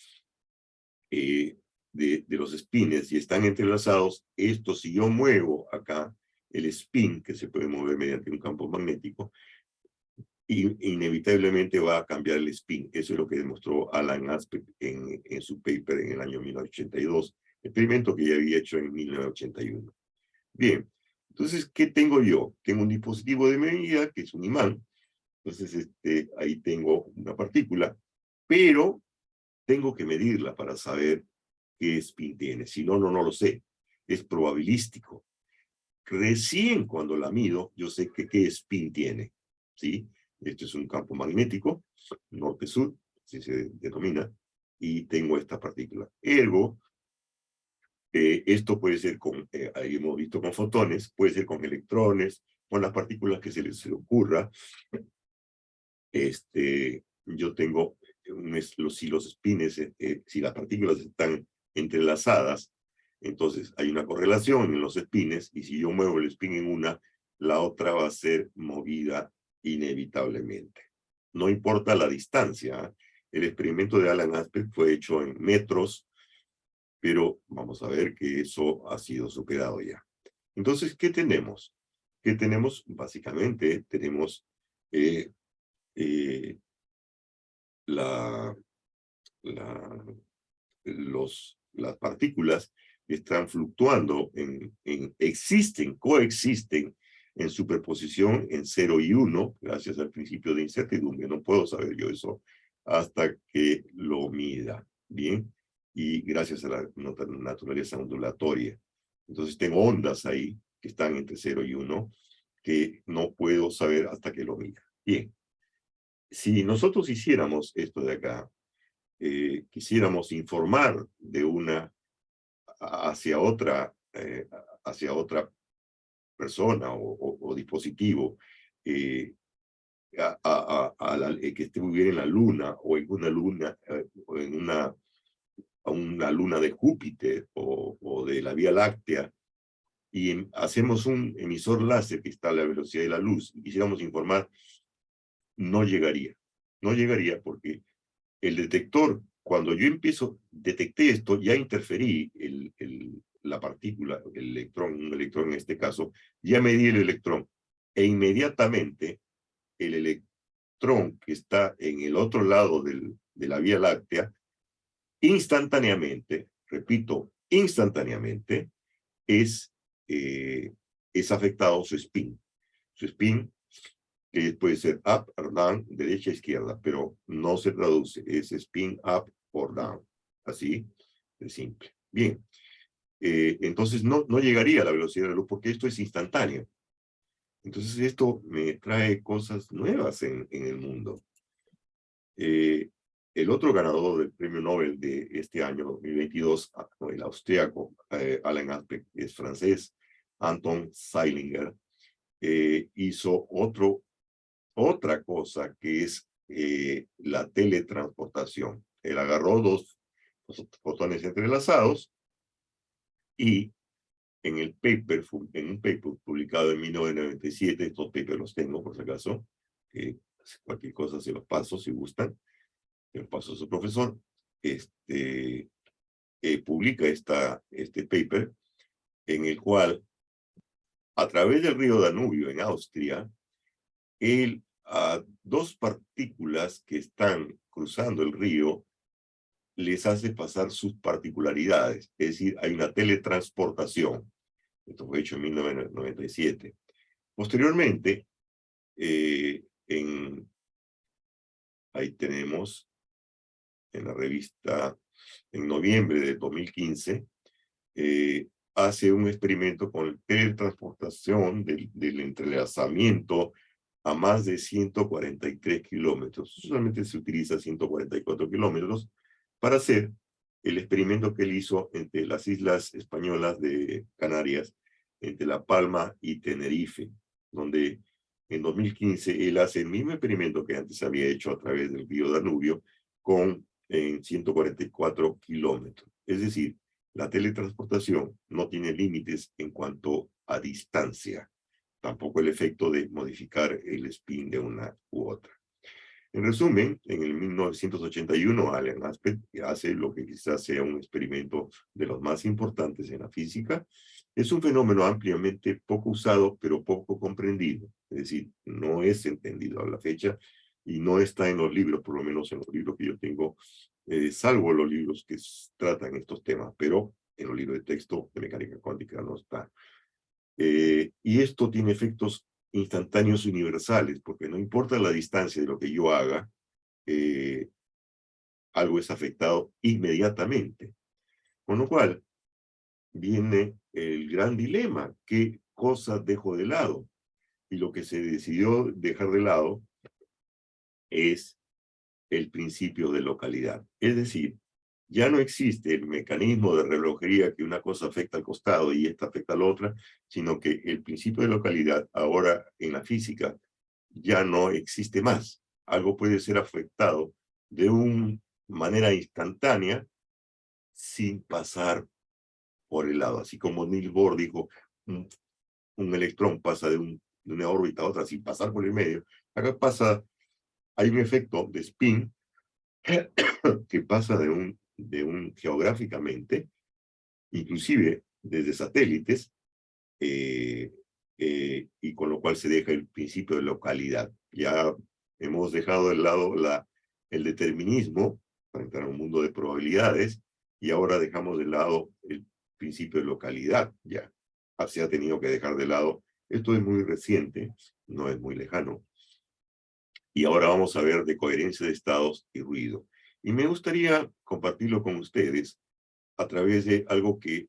de los spines y están entrelazados, esto, si yo muevo acá el spin, que se puede mover mediante un campo magnético, inevitablemente va a cambiar el spin. Eso es lo que demostró Alan Aspect en su paper en el año 1982, experimento que ya había hecho en 1981. Bien, entonces, ¿qué tengo yo? Tengo un dispositivo de medida, que es un imán. Entonces, ahí tengo una partícula, pero tengo que medirla para saber qué spin tiene. Si no, no lo sé. Es probabilístico. Recién cuando la mido, yo sé qué spin tiene, ¿sí? Este es un campo magnético, norte-sur, así se denomina, y tengo esta partícula. Ergo, esto puede ser ahí hemos visto con fotones, puede ser con electrones, con las partículas que se les ocurra. Yo tengo, si los spines, si las partículas están entrelazadas, entonces hay una correlación en los spines, y si yo muevo el spin en una, la otra va a ser movida inevitablemente. No importa la distancia. El experimento de Alan Aspect fue hecho en metros, pero vamos a ver que eso ha sido superado ya. Entonces, ¿qué tenemos? ¿Qué tenemos? Básicamente, tenemos las partículas que están fluctuando, coexisten en superposición en 0 y 1, gracias al principio de incertidumbre. No puedo saber yo eso hasta que lo mida, ¿bien? Y gracias a la naturaleza ondulatoria. Entonces tengo ondas ahí que están entre 0 y 1 que no puedo saber hasta que lo mida. Bien. Si nosotros hiciéramos esto de acá, quisiéramos informar de una hacia otra persona o dispositivo, que esté muy bien en la luna, o en una luna, o en una luna de Júpiter, o de la Vía Láctea, y hacemos un emisor láser que está a la velocidad de la luz, y quisiéramos informar, no llegaría. No llegaría porque el detector, cuando yo detecté esto, ya interferí la partícula, el electrón, un electrón en este caso, ya medí el electrón, e inmediatamente el electrón que está en el otro lado de la Vía Láctea, instantáneamente, repito, instantáneamente, es afectado su spin. Su spin, que puede ser up or down, derecha, izquierda, pero no se traduce, es spin up or down. Así de simple. Bien, entonces no llegaría a la velocidad de la luz porque esto es instantáneo. Entonces esto me trae cosas nuevas en el mundo. El otro ganador del premio Nobel de este año 2022, el austríaco Alan Aspect, es francés, Anton Zeilinger, hizo otra cosa que es la teletransportación. Él agarró dos fotones entrelazados y en un paper publicado en 1997, estos papers los tengo por si acaso, cualquier cosa se los paso si gustan, se los paso a su profesor, publica este paper en el cual, a través del río Danubio en Austria, él a dos partículas que están cruzando el río les hace pasar sus particularidades, es decir, hay una teletransportación. Esto fue hecho en 1997. Posteriormente, ahí tenemos en la revista, en noviembre de 2015, hace un experimento con teletransportación del entrelazamiento a más de 143 kilómetros. Solamente se utiliza 144 kilómetros para hacer el experimento que él hizo entre las islas españolas de Canarias, entre La Palma y Tenerife, donde en 2015 él hace el mismo experimento que antes había hecho a través del río Danubio en 144 kilómetros. Es decir, la teletransportación no tiene límites en cuanto a distancia, tampoco el efecto de modificar el spin de una u otra. En resumen, en el 1981, Alan Aspect hace lo que quizás sea un experimento de los más importantes en la física. Es un fenómeno ampliamente poco usado, pero poco comprendido. Es decir, no es entendido a la fecha y no está en los libros, por lo menos en los libros que yo tengo, salvo los libros que tratan estos temas, pero en los libros de texto de mecánica cuántica no está. Y esto tiene efectos instantáneos universales, porque no importa la distancia de lo que yo haga, algo es afectado inmediatamente. Con lo cual, viene el gran dilema: ¿qué cosa dejo de lado? Y lo que se decidió dejar de lado es el principio de localidad. Es decir, ya no existe el mecanismo de relojería que una cosa afecta al costado y esta afecta a la otra, sino que el principio de localidad ahora en la física ya no existe más. Algo puede ser afectado de una manera instantánea sin pasar por el lado. Así como Niels Bohr dijo, un electrón pasa de una órbita a otra sin pasar por el medio. Acá hay un efecto de spin que pasa de un geográficamente, inclusive desde satélites, y con lo cual se deja el principio de localidad. Ya hemos dejado de lado el determinismo para entrar a un mundo de probabilidades, y ahora dejamos de lado el principio de localidad. Ya se ha tenido que dejar de lado. Esto es muy reciente, no es muy lejano. Y ahora vamos a ver de coherencia de estados y ruido. Y me gustaría compartirlo con ustedes a través de algo que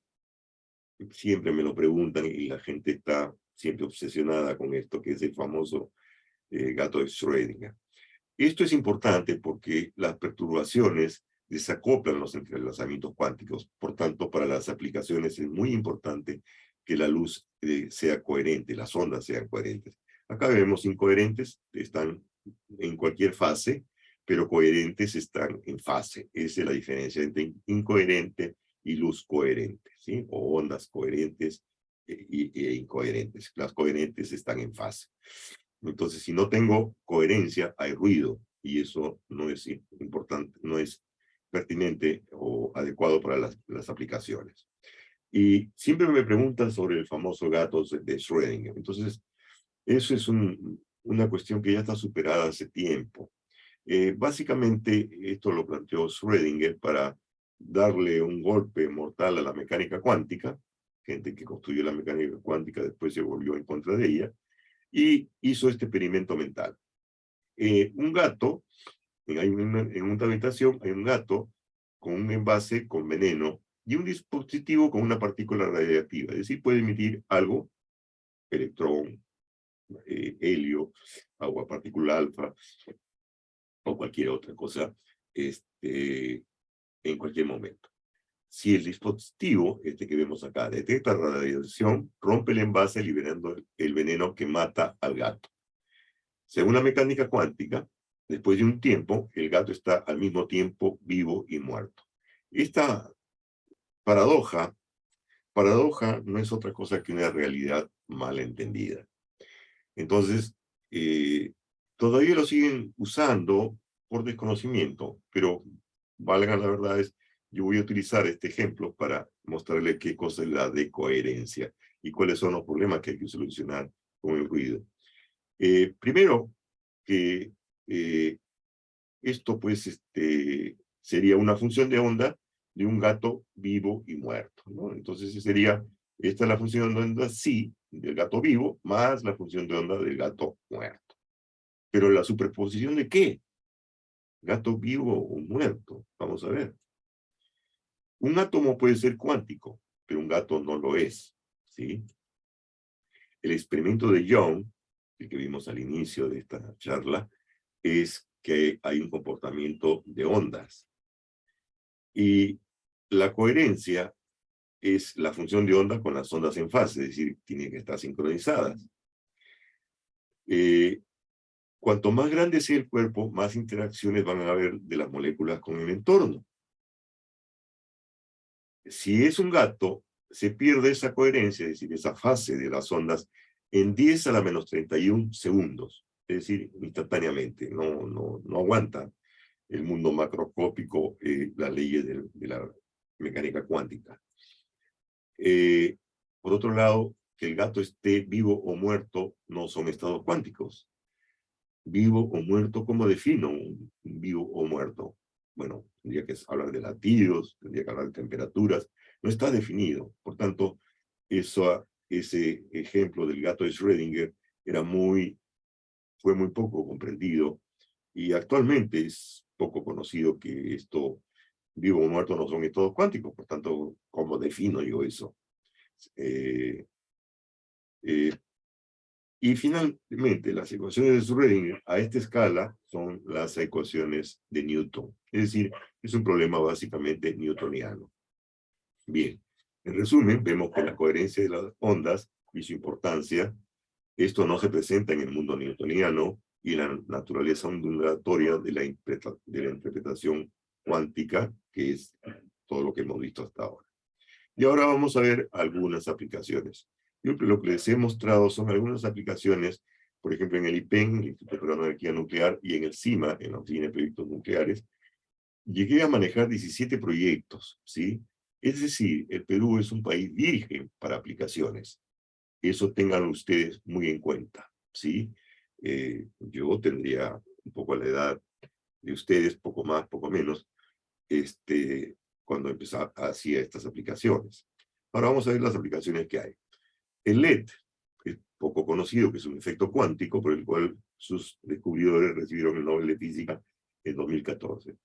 siempre me lo preguntan y la gente está siempre obsesionada con esto, que es el famoso gato de Schrödinger. Esto es importante porque las perturbaciones desacoplan los entrelazamientos cuánticos. Por tanto, para las aplicaciones es muy importante que la luz sea coherente, las ondas sean coherentes. Acá vemos incoherentes, están en cualquier fase, pero coherentes están en fase. Esa es la diferencia entre incoherente y luz coherente, ¿sí? O ondas coherentes e incoherentes. Las coherentes están en fase. Entonces, si no tengo coherencia, hay ruido, y eso no es importante, no es pertinente o adecuado para las aplicaciones. Y siempre me preguntan sobre el famoso gato de Schrödinger. Entonces, eso es una cuestión que ya está superada hace tiempo. Básicamente, esto lo planteó Schrödinger para darle un golpe mortal a la mecánica cuántica. Gente que construyó la mecánica cuántica después se volvió en contra de ella, y hizo este experimento mental. Un gato, en una habitación hay un gato con un envase con veneno y un dispositivo con una partícula radiactiva, es decir, puede emitir algo, electrón, helio, agua partícula alfa, o cualquier otra cosa, en cualquier momento. Si el dispositivo, este que vemos acá, detecta radiación, rompe el envase liberando el veneno que mata al gato. Según la mecánica cuántica, después de un tiempo, el gato está al mismo tiempo vivo y muerto. Esta paradoja no es otra cosa que una realidad mal entendida. Entonces, todavía lo siguen usando por desconocimiento, pero valga la verdad yo voy a utilizar este ejemplo para mostrarle qué cosa es la decoherencia y cuáles son los problemas que hay que solucionar con el ruido. Primero, que esto pues sería una función de onda de un gato vivo y muerto, ¿no? Entonces esta es la función de onda sí del gato vivo más la función de onda del gato muerto. Pero la superposición ¿de qué? ¿Gato vivo o muerto? Vamos a ver. Un átomo puede ser cuántico, pero un gato no lo es, ¿sí? El experimento de Young, el que vimos al inicio de esta charla, es que hay un comportamiento de ondas. Y la coherencia es la función de onda con las ondas en fase, es decir, tienen que estar sincronizadas. Cuanto más grande sea el cuerpo, más interacciones van a haber de las moléculas con el entorno. Si es un gato, se pierde esa coherencia, es decir, esa fase de las ondas, en 10 a la menos 31 segundos, es decir, instantáneamente, no aguanta el mundo macroscópico, las leyes de la mecánica cuántica. Por otro lado, que el gato esté vivo o muerto no son estados cuánticos. Vivo o muerto, ¿cómo defino un vivo o muerto? Bueno, tendría que hablar de latidos, tendría que hablar de temperaturas, no está definido. Por tanto, ese ejemplo del gato de Schrödinger fue muy poco comprendido, y actualmente es poco conocido que esto, vivo o muerto, no son estados cuánticos. Por tanto, ¿cómo defino yo eso? Y finalmente, las ecuaciones de Schrödinger a esta escala son las ecuaciones de Newton. Es decir, es un problema básicamente newtoniano. Bien, en resumen, vemos que la coherencia de las ondas y su importancia, esto no se presenta en el mundo newtoniano, y la naturaleza ondulatoria de la interpretación cuántica, que es todo lo que hemos visto hasta ahora. Y ahora vamos a ver algunas aplicaciones. Yo lo que les he mostrado son algunas aplicaciones, por ejemplo, en el IPEN, el Instituto Peruano de Energía Nuclear, y en el CIMA, en la Oficina de Proyectos Nucleares. Llegué a manejar 17 proyectos, ¿sí? Es decir, el Perú es un país virgen para aplicaciones. Eso tengan ustedes muy en cuenta, ¿sí? Yo tendría un poco la edad de ustedes, poco más, poco menos, cuando hacía estas aplicaciones. Ahora vamos a ver las aplicaciones que hay. El LED es poco conocido, que es un efecto cuántico por el cual sus descubridores recibieron el Nobel de Física en 2014.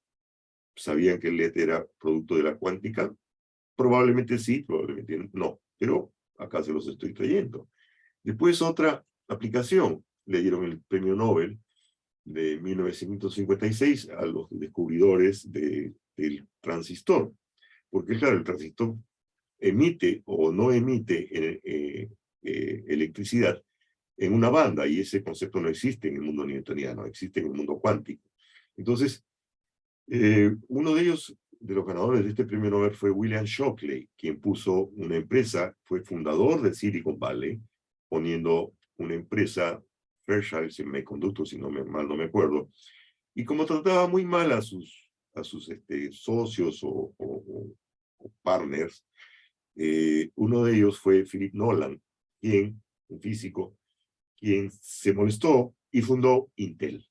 ¿Sabían que el LED era producto de la cuántica? Probablemente sí, probablemente no, pero acá se los estoy trayendo. Después otra aplicación, le dieron el premio Nobel de 1956 a los descubridores del transistor. Porque claro, el transistor emite o no emite electricidad, en una banda, y ese concepto no existe en el mundo newtoniano, existe en el mundo cuántico. Entonces, uno de ellos, de los ganadores de este premio Nobel, fue William Shockley, quien puso una empresa, fue fundador de Silicon Valley, poniendo una empresa, Fairchild Semiconductor, si mal no me acuerdo, y como trataba muy mal a sus socios o partners, uno de ellos fue Philip Nolan, un físico, quien se molestó y fundó Intel.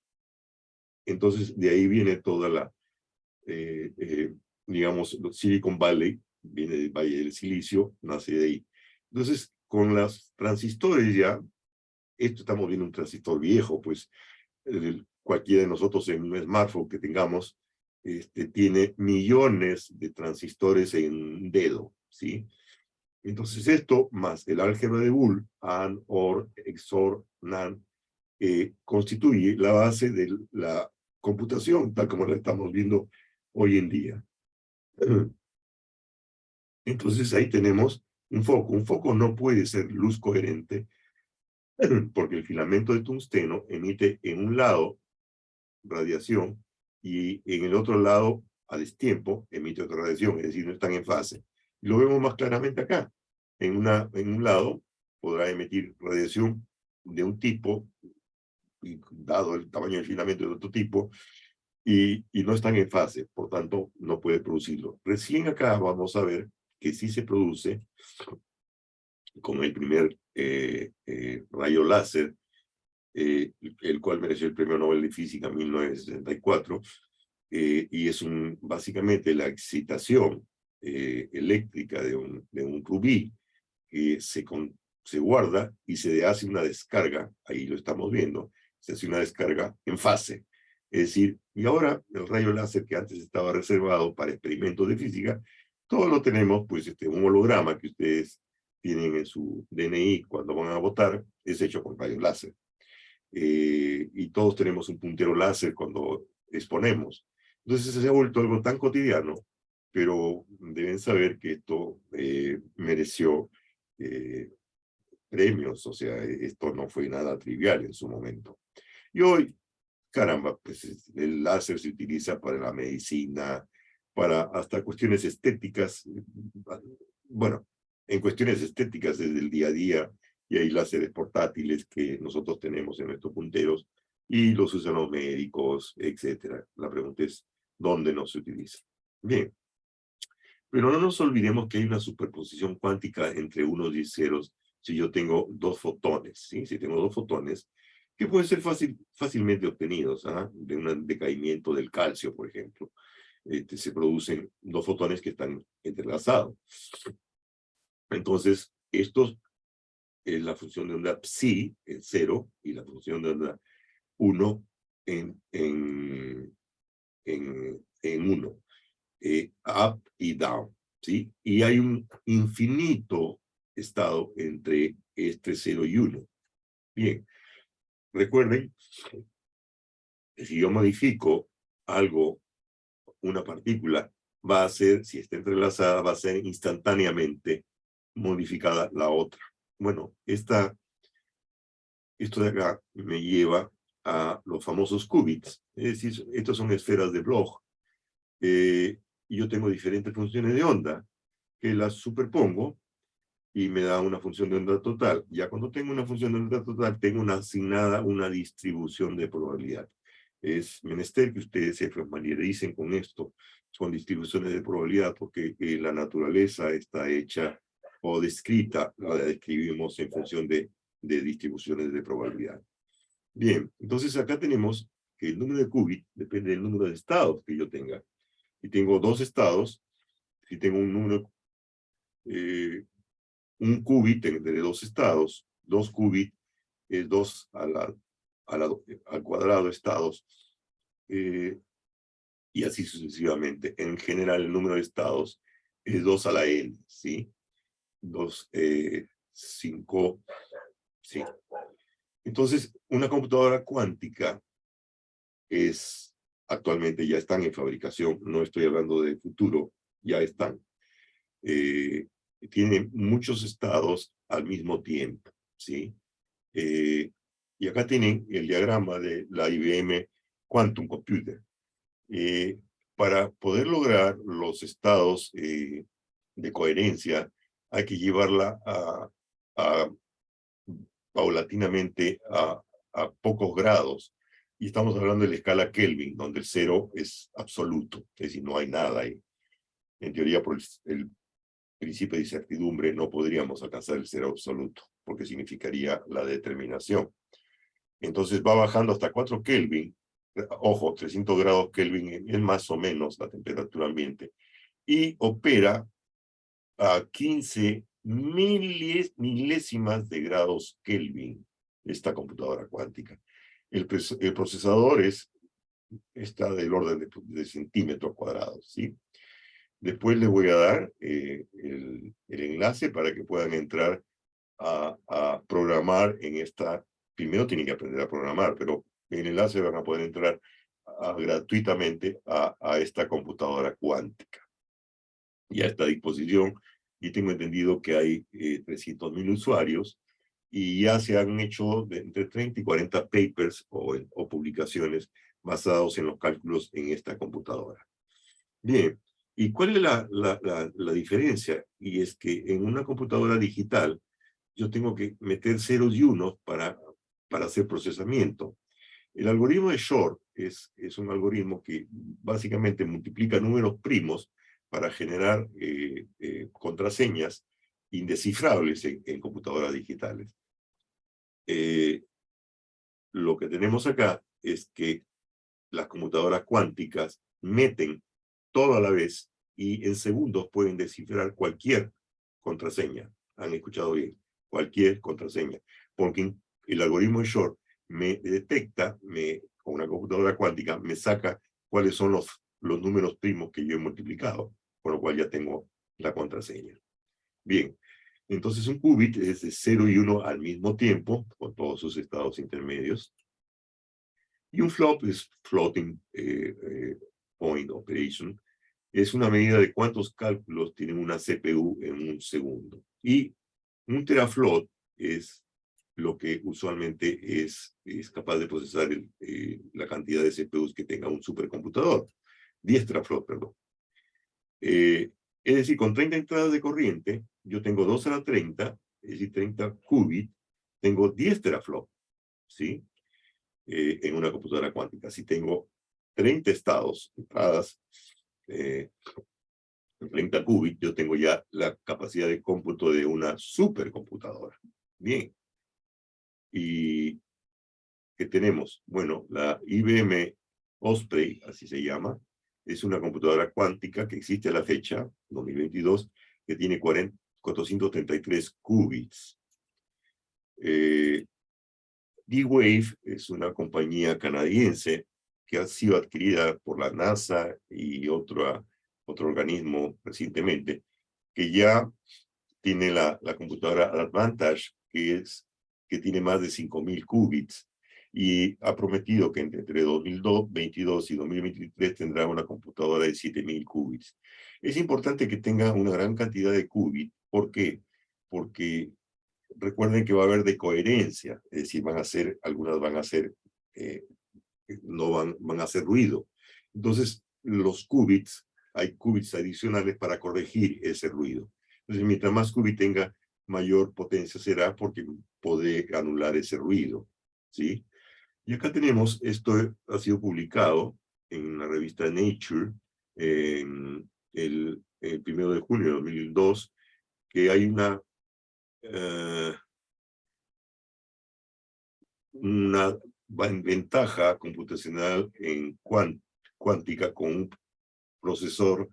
Entonces, de ahí viene toda la, digamos, Silicon Valley, viene del Valle del Silicio, nace de ahí. Entonces, con los transistores ya, esto estamos viendo un transistor viejo, pues cualquiera de nosotros en un smartphone que tengamos, tiene millones de transistores en un dedo, ¿sí? Entonces esto, más el álgebra de Boole, AND, OR, XOR, NAND, constituye la base de la computación, tal como la estamos viendo hoy en día. Entonces ahí tenemos un foco. Un foco no puede ser luz coherente, porque el filamento de tungsteno emite en un lado radiación y en el otro lado, a destiempo, emite otra radiación, es decir, no están en fase. Y lo vemos más claramente acá. En un lado podrá emitir radiación de un tipo, y dado el tamaño del filamento de otro tipo, y no están en fase, por tanto, no puede producirlo. Recién acá vamos a ver que sí se produce con el primer rayo láser, el cual mereció el Premio Nobel de Física en 1964, y es básicamente la excitación eléctrica de un rubí que se guarda y se hace una descarga, ahí lo estamos viendo, se hace una descarga en fase. Es decir, y ahora el rayo láser que antes estaba reservado para experimentos de física, todo lo tenemos, pues un holograma que ustedes tienen en su DNI cuando van a votar, es hecho con rayos láser. Y todos tenemos un puntero láser cuando exponemos. Entonces se ha vuelto algo tan cotidiano, pero deben saber que esto mereció premios, o sea, esto no fue nada trivial en su momento. Y hoy, caramba, pues el láser se utiliza para la medicina, para hasta cuestiones estéticas, bueno, en cuestiones estéticas desde el día a día, y hay láseres portátiles que nosotros tenemos en nuestros punteros, y los usan los médicos, etc. La pregunta es, ¿dónde no se utiliza? Bien, pero no nos olvidemos que hay una superposición cuántica entre unos y ceros si yo tengo dos fotones, ¿sí? Si tengo dos fotones, que pueden ser fácilmente obtenidos, ¿ah? De un decaimiento del calcio, por ejemplo. Se producen dos fotones que están entrelazados. Entonces, estos es la función de onda psi en 0 y la función de onda 1 en 1. Up y down, ¿sí? Y hay un infinito estado entre 0 y 1. Bien, recuerden, si yo modifico algo, una partícula, va a ser, si está entrelazada, va a ser instantáneamente modificada la otra. Bueno, esto de acá me lleva a los famosos qubits, es decir, estos son esferas de Bloch. Y yo tengo diferentes funciones de onda que las superpongo y me da una función de onda total. Ya cuando tengo una función de onda total, tengo asignada una distribución de probabilidad. Es menester que ustedes se familiaricen con esto, con distribuciones de probabilidad, porque la naturaleza está hecha o descrita, la describimos en función de distribuciones de probabilidad. Bien, entonces acá tenemos que el número de qubits depende del número de estados que yo tenga. Si tengo dos estados, si tengo un número, un qubit de dos estados, 2 qubits es 2 al cuadrado estados, y así sucesivamente. En general, el número de estados es 2 a la n, ¿sí? 2, 5, sí. Entonces, una computadora cuántica actualmente ya están en fabricación, no estoy hablando de futuro, ya están. Tiene muchos estados al mismo tiempo, ¿sí? Y acá tienen el diagrama de la IBM Quantum Computer. Para poder lograr los estados de coherencia, hay que llevarla paulatinamente a pocos grados. Y estamos hablando de la escala Kelvin, donde el cero es absoluto, es decir, no hay nada ahí. En teoría, por el principio de incertidumbre, no podríamos alcanzar el cero absoluto, porque significaría la determinación. Entonces va bajando hasta 4 Kelvin, ojo, 300 grados Kelvin es más o menos la temperatura ambiente, y opera a 15 milésimas de grados Kelvin esta computadora cuántica. El procesador está del orden de centímetros cuadrados, ¿sí? Después les voy a dar el enlace para que puedan entrar a programar en esta. Primero tienen que aprender a programar, pero en el enlace van a poder entrar gratuitamente a esta computadora cuántica. Ya está a disposición, y tengo entendido que hay 300.000 usuarios, y ya se han hecho entre 30 y 40 papers o publicaciones basados en los cálculos en esta computadora. Bien, ¿y cuál es la diferencia? Y es que en una computadora digital yo tengo que meter ceros y unos para hacer procesamiento. El algoritmo de Shor es un algoritmo que básicamente multiplica números primos para generar contraseñas indescifrables en computadoras digitales. Lo que tenemos acá es que las computadoras cuánticas meten todo a la vez y en segundos pueden descifrar cualquier contraseña. ¿Han escuchado bien? Cualquier contraseña. Porque el algoritmo de Shor me detecta, con una computadora cuántica, me saca cuáles son los números primos que yo he multiplicado, con lo cual ya tengo la contraseña. Bien, entonces un qubit es de 0 y 1 al mismo tiempo, con todos sus estados intermedios. Y un flop es floating point operation. Es una medida de cuántos cálculos tiene una CPU en un segundo. Y un teraflop es lo que usualmente es capaz de procesar la cantidad de CPUs que tenga un supercomputador. 10 teraflops, perdón. Es decir, con 30 entradas de corriente, yo tengo 2 a la 30, es decir, 30 qubits, tengo 10 teraflops, ¿sí? En una computadora cuántica. Si tengo 30 estados, entradas, 30 qubits, yo tengo ya la capacidad de cómputo de una supercomputadora. Bien. ¿Y qué tenemos? Bueno, la IBM Osprey, así se llama, es una computadora cuántica que existe a la fecha, 2022, que tiene 433 qubits. D-Wave es una compañía canadiense que ha sido adquirida por la NASA y otro organismo recientemente, que ya tiene la computadora Advantage, que tiene más de 5.000 qubits, y ha prometido que entre 2022 y 2023 tendrá una computadora de 7.000 qubits. Es importante que tenga una gran cantidad de qubits. ¿Por qué? Porque recuerden que va a haber decoherencia, es decir, algunas van a ser, no van a hacer ruido. Entonces, los qubits, hay qubits adicionales para corregir ese ruido. Entonces, mientras más qubit tenga, mayor potencia será, porque puede anular ese ruido, ¿sí? Y acá tenemos, esto ha sido publicado en la revista Nature, el 1 de junio de 2002, que hay una ventaja computacional en cuántica con un procesor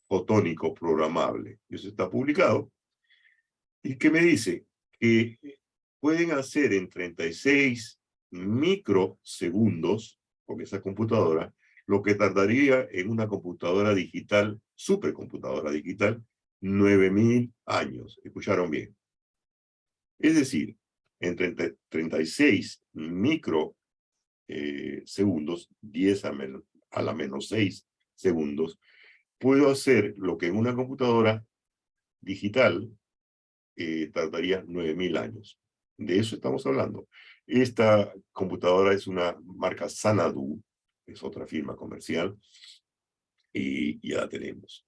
fotónico programable. Eso está publicado. ¿Y qué me dice? Que pueden hacer en 36 microsegundos con esa computadora lo que tardaría en una computadora digital, supercomputadora digital, 9.000 años. ¿Escucharon bien? Es decir, en 36 microsegundos, 10 a la menos 6 segundos, puedo hacer lo que en una computadora digital tardaría 9.000 años. De eso estamos hablando. Esta computadora es una marca Xanadu, es otra firma comercial, y ya la tenemos.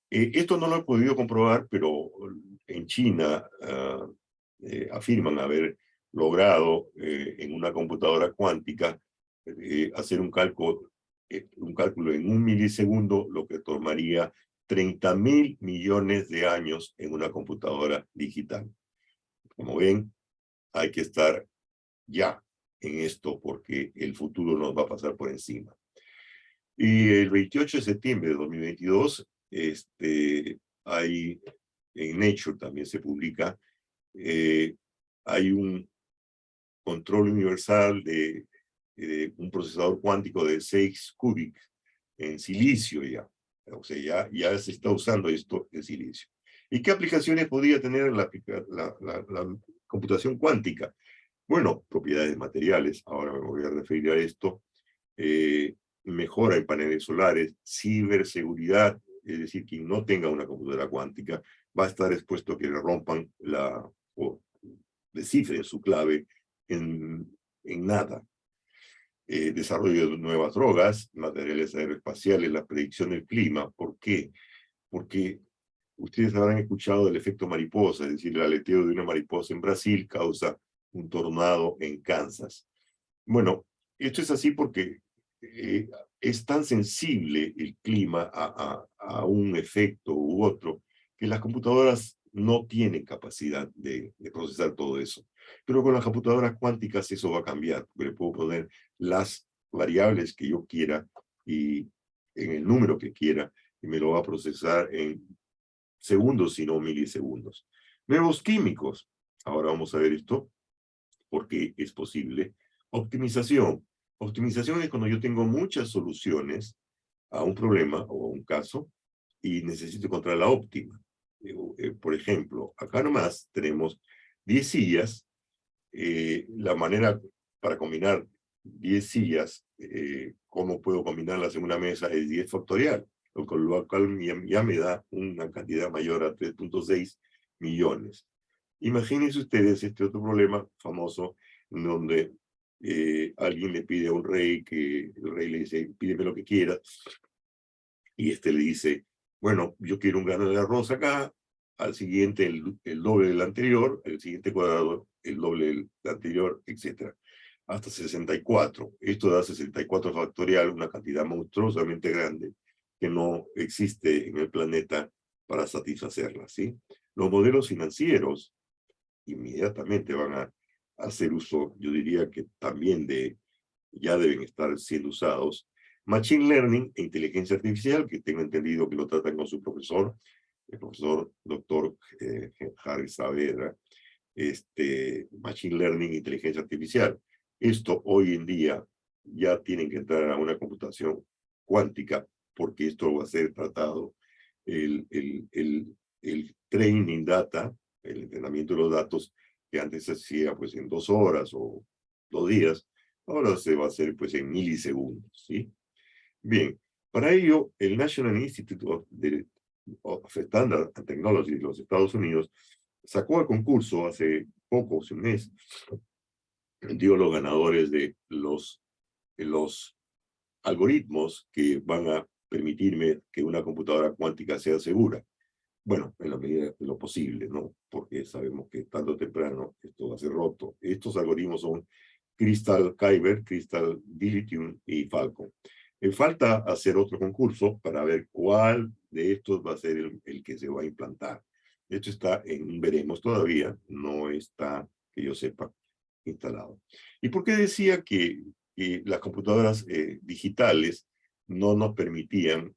Esto no lo he podido comprobar, pero en China afirman haber logrado en una computadora cuántica hacer un cálculo en 1 milisegundo, lo que tomaría 30.000 millones de años en una computadora digital. Como ven, hay que estar ya en esto porque el futuro nos va a pasar por encima. Y el 28 de septiembre de 2022, hay en Nature también se publica, hay un control universal de un procesador cuántico de 6 qubits en silicio ya. O sea, ya se está usando esto en silicio. ¿Y qué aplicaciones podría tener la computación cuántica? Bueno, propiedades materiales, ahora me voy a referir a esto, mejora en paneles solares, ciberseguridad, es decir, quien no tenga una computadora cuántica va a estar expuesto a que le rompan o descifren su clave en nada. Desarrollo de nuevas drogas, materiales aeroespaciales, la predicción del clima. ¿Por qué? Porque ustedes habrán escuchado del efecto mariposa, es decir, el aleteo de una mariposa en Brasil causa un tornado en Kansas. Bueno, esto es así porque es tan sensible el clima a un efecto u otro que las computadoras no tienen capacidad de procesar todo eso. Pero con las computadoras cuánticas eso va a cambiar, porque le puedo poner las variables que yo quiera y en el número que quiera y me lo va a procesar en segundos, si no milisegundos. Nuevos químicos. Ahora vamos a ver esto, porque es posible. Optimización. Optimización es cuando yo tengo muchas soluciones a un problema o a un caso y necesito encontrar la óptima. Por ejemplo, acá nomás tenemos 10 sillas. La manera para combinar 10 sillas, cómo puedo combinarlas en una mesa, es 10 factorial, con lo cual ya me da una cantidad mayor a 3.6 millones. Imagínense ustedes este otro problema famoso, en donde alguien le pide a un rey que el rey le dice, pídeme lo que quieras, y le dice, bueno, yo quiero un grano de arroz acá, al siguiente el doble del anterior, el siguiente cuadrado el doble del anterior, etc. Hasta 64. Esto da 64 factorial, una cantidad monstruosamente grande que no existe en el planeta para satisfacerla, ¿sí? Los modelos financieros inmediatamente van a hacer uso, yo diría que también ya deben estar siendo usados. Machine Learning e inteligencia artificial, que tengo entendido que lo tratan con su profesor, el profesor doctor Harry Saavedra. Machine Learning e inteligencia artificial. Esto hoy en día ya tienen que entrar a una computación cuántica, porque esto va a ser tratado, el training data, el entrenamiento de los datos, que antes se hacía pues en 2 horas o 2 días, ahora se va a hacer pues en milisegundos, ¿sí? Bien, para ello, el National Institute of Standard and Technology de los Estados Unidos sacó a concurso hace poco, hace un mes, dio los ganadores de los algoritmos que van a permitirme que una computadora cuántica sea segura. Bueno, en la medida de lo posible, ¿no? Porque sabemos que tarde o temprano esto va a ser roto. Estos algoritmos son Crystal Kyber, Crystal Dilithium y Falcon. Falta hacer otro concurso para ver cuál de estos va a ser el que se va a implantar. Esto está en un veremos todavía, no está, que yo sepa, instalado. ¿Y por qué decía que las computadoras digitales no nos permitían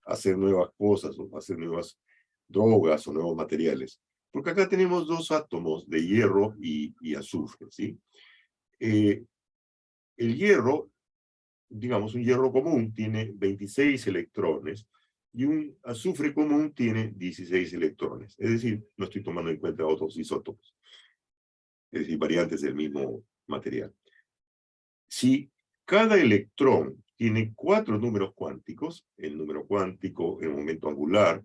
hacer nuevas cosas o hacer nuevas drogas o nuevos materiales? Porque acá tenemos 2 átomos de hierro y azufre, ¿sí? El hierro, digamos, un hierro común tiene 26 electrones y un azufre común tiene 16 electrones. Es decir, no estoy tomando en cuenta otros isótopos, es decir, variantes del mismo material. Si cada electrón tiene 4 números cuánticos, el número cuántico, el momento angular,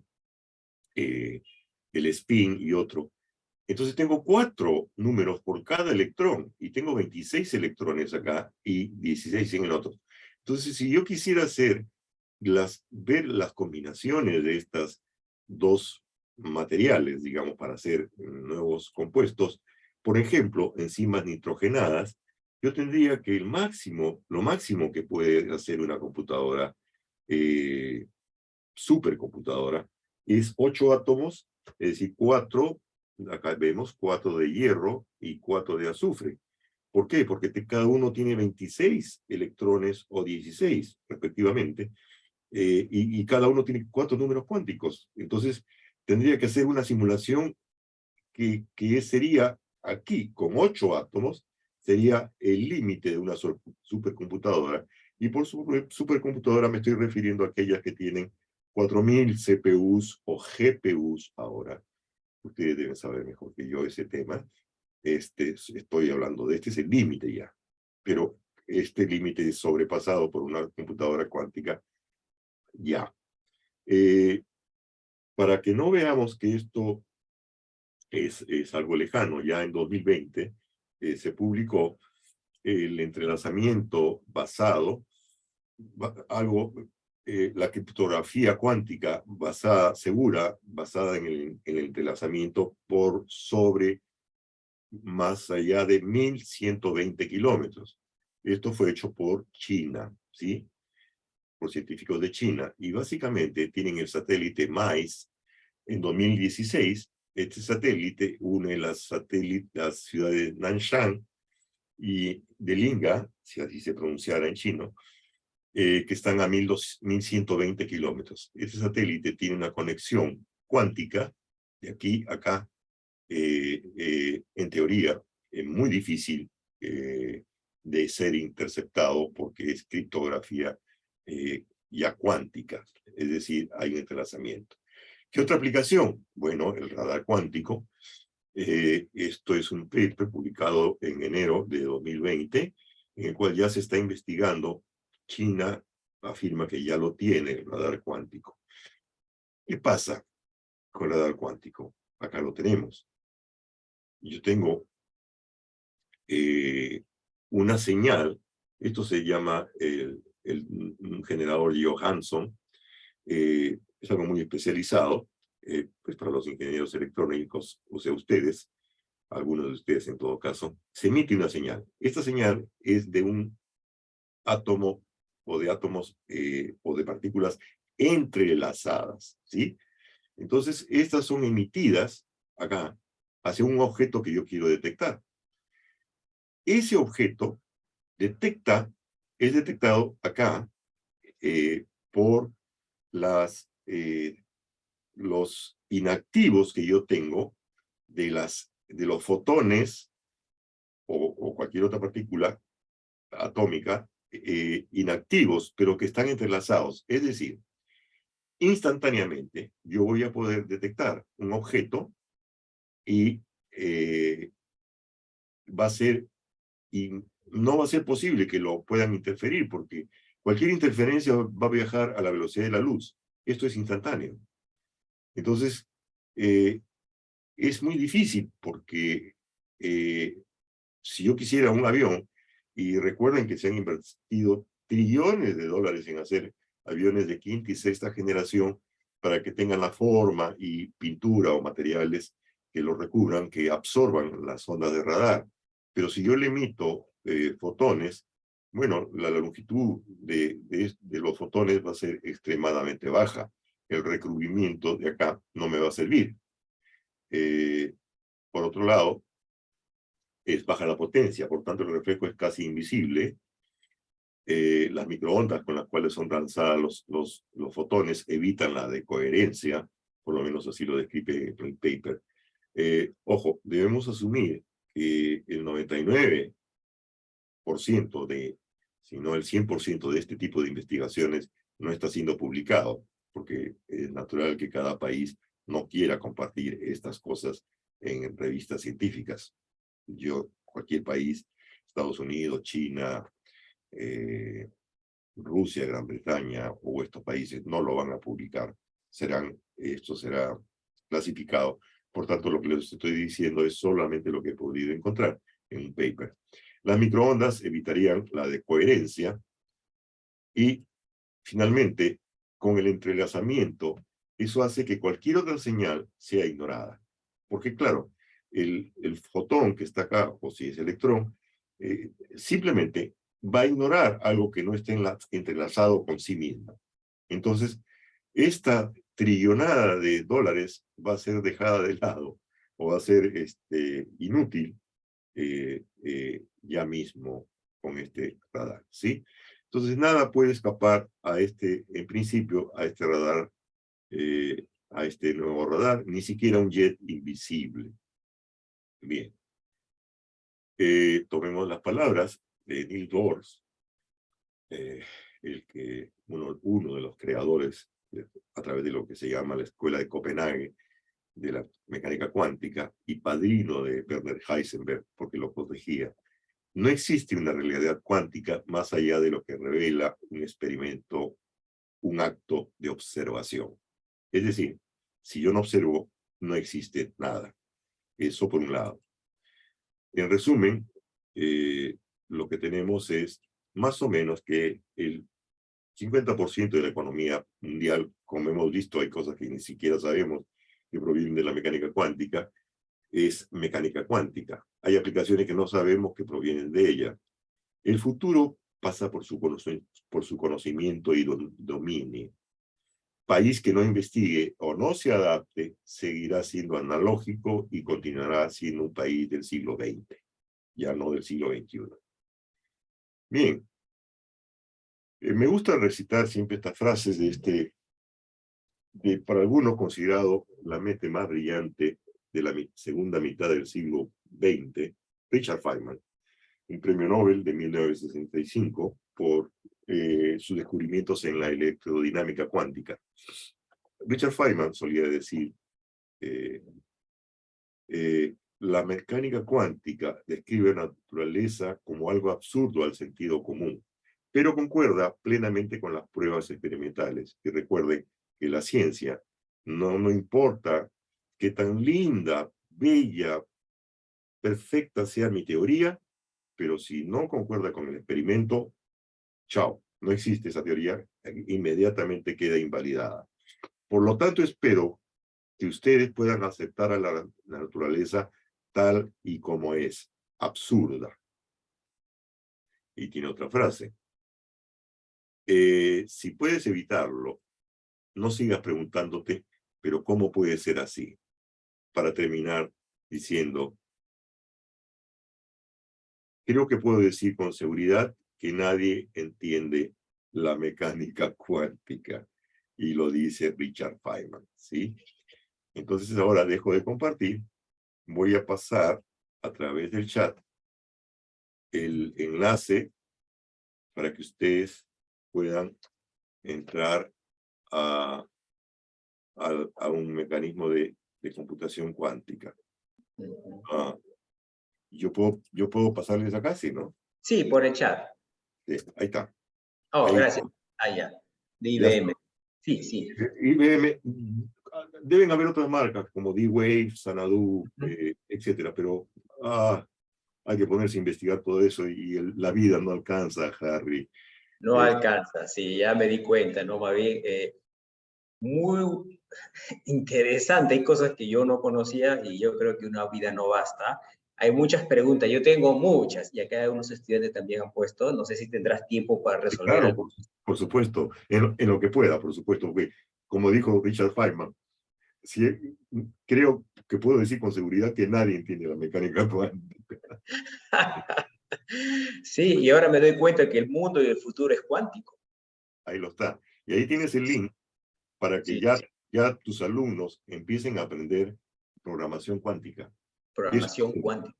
el spin y otro, Entonces tengo 4 números por cada electrón y tengo 26 electrones acá y 16 en el otro. Entonces, si yo quisiera ver las combinaciones de estas dos materiales, digamos, para hacer nuevos compuestos, por ejemplo, enzimas nitrogenadas, yo tendría que lo máximo que puede hacer una computadora, supercomputadora, es 8 átomos, es decir, 4, acá vemos 4 de hierro y 4 de azufre. ¿Por qué? Porque cada uno tiene 26 electrones o 16, respectivamente, y cada uno tiene 4 números cuánticos. Entonces, tendría que hacer una simulación que sería aquí, con 8 átomos, sería el límite de una supercomputadora. Y por supercomputadora me estoy refiriendo a aquellas que tienen 4000 CPUs o GPUs ahora. Ustedes deben saber mejor que yo ese tema. Estoy hablando de este, es el límite ya. Pero este límite es sobrepasado por una computadora cuántica ya. Para que no veamos que esto es algo lejano, ya en 2020 se publicó el entrelazamiento basado, la criptografía cuántica segura, basada en el entrelazamiento por sobre más allá de 1120 kilómetros. Esto fue hecho por China, ¿sí? Por científicos de China, y básicamente tienen el satélite MAIS. En 2016, este satélite une las ciudades de Nanshan y de Linga, si así se pronunciara en chino, que están a 1120 kilómetros. Este satélite tiene una conexión cuántica de aquí a acá, en teoría, muy difícil de ser interceptado porque es criptografía ya cuántica, es decir, hay un entrelazamiento. ¿Qué otra aplicación? Bueno, el radar cuántico. Esto es un paper publicado en enero de 2020, en el cual ya se está investigando. China afirma que ya lo tiene, el radar cuántico. ¿Qué pasa con el radar cuántico? Acá lo tenemos. Yo tengo una señal, esto se llama un generador Johansson, es algo muy especializado, pues para los ingenieros electrónicos, o sea, ustedes, algunos de ustedes en todo caso, se emite una señal. Esta señal es de un átomo o de átomos o de partículas entrelazadas, ¿sí? Entonces, estas son emitidas acá hacia un objeto que yo quiero detectar. Ese objeto es detectado acá por los inactivos que yo tengo de los fotones o cualquier otra partícula atómica inactivos, pero que están entrelazados. Es decir, instantáneamente yo voy a poder detectar un objeto y no va a ser posible que lo puedan interferir, porque cualquier interferencia va a viajar a la velocidad de la luz. Esto es instantáneo. Entonces, es muy difícil porque si yo quisiera un avión, y recuerden que se han invertido trillones de dólares en hacer aviones de quinta y sexta generación para que tengan la forma y pintura o materiales que los recubran, que absorban las ondas de radar. Pero si yo le emito fotones, bueno, la longitud de los fotones va a ser extremadamente baja. El recubrimiento de acá no me va a servir. Por otro lado, es baja la potencia, por tanto el reflejo es casi invisible. Las microondas con las cuales son lanzadas los fotones evitan la decoherencia, por lo menos así lo describe el paper. Ojo, debemos asumir que el 99% si no el 100% de este tipo de investigaciones no está siendo publicado, porque es natural que cada país no quiera compartir estas cosas en revistas científicas. Cualquier país, Estados Unidos, China, Rusia, Gran Bretaña o estos países no lo van a publicar. Esto será clasificado Por tanto, lo que les estoy diciendo es solamente lo que he podido encontrar en un paper. Las microondas evitarían la decoherencia y, finalmente, con el entrelazamiento, eso hace que cualquier otra señal sea ignorada. Porque, claro, el fotón que está acá, o si es electrón, simplemente va a ignorar algo que no esté entrelazado con sí mismo. Entonces, esta trillonada de dólares va a ser dejada de lado o va a ser inútil ya mismo con este radar, ¿sí? Entonces, nada puede escapar a en principio, a este radar, a este nuevo radar, ni siquiera un jet invisible. Bien. Tomemos las palabras de Neil Dorst, uno de los creadores a través de lo que se llama la Escuela de Copenhague de la mecánica cuántica y padrino de Werner Heisenberg porque lo protegía. No existe una realidad cuántica más allá de lo que revela un experimento, un acto de observación. Es decir, si yo no observo, no existe nada. Eso por un lado. En resumen, lo que tenemos es más o menos que el 50% de la economía mundial, como hemos visto, hay cosas que ni siquiera sabemos que provienen de la mecánica cuántica, es mecánica cuántica. Hay aplicaciones que no sabemos que provienen de ella. El futuro pasa por su conocimiento y dominio. País que no investigue o no se adapte seguirá siendo analógico y continuará siendo un país del siglo XX, ya no del siglo XXI. Bien, me gusta recitar siempre estas frases de para algunos considerado la mente más brillante de la segunda mitad del siglo XX, Richard Feynman, un premio Nobel de 1965 por sus descubrimientos en la electrodinámica cuántica. Richard Feynman solía decir, la mecánica cuántica describe la naturaleza como algo absurdo al sentido común, pero concuerda plenamente con las pruebas experimentales. Y recuerden que la ciencia no importa qué tan linda, bella, perfecta sea mi teoría, pero si no concuerda con el experimento, chao, no existe esa teoría, inmediatamente queda invalidada. Por lo tanto, espero que ustedes puedan aceptar a la naturaleza tal y como es, absurda. Y tiene otra frase. Si puedes evitarlo, no sigas preguntándote, pero ¿cómo puede ser así? Para terminar diciendo, creo que puedo decir con seguridad que nadie entiende la mecánica cuántica. Y lo dice Richard Feynman, ¿sí? Entonces ahora dejo de compartir. Voy a pasar a través del chat el enlace para que ustedes puedan entrar a un mecanismo de computación cuántica. Yo puedo pasarles acá, ¿sí, no? Sí, por el chat. Sí, ahí está. Oh, Ahí, gracias. Ah, ya. De IBM. Sí, sí. IBM, deben haber otras marcas como D-Wave, Xanadu, etcétera, pero hay que ponerse a investigar todo eso y la vida no alcanza, Harry. No alcanza, sí, ya me di cuenta, ¿no? Más bien, muy interesante, hay cosas que yo no conocía y yo creo que una vida no basta. Hay muchas preguntas, yo tengo muchas, y acá unos estudiantes también han puesto, no sé si tendrás tiempo para resolver. Claro, por supuesto, en lo que pueda, por supuesto, porque como dijo Richard Feynman, creo que puedo decir con seguridad que nadie entiende la mecánica cuántica. Sí, y ahora me doy cuenta que el mundo y el futuro es cuántico. Ahí lo está. Y ahí tienes el link para que Sí, ya tus alumnos empiecen a aprender programación cuántica. programación cuántica.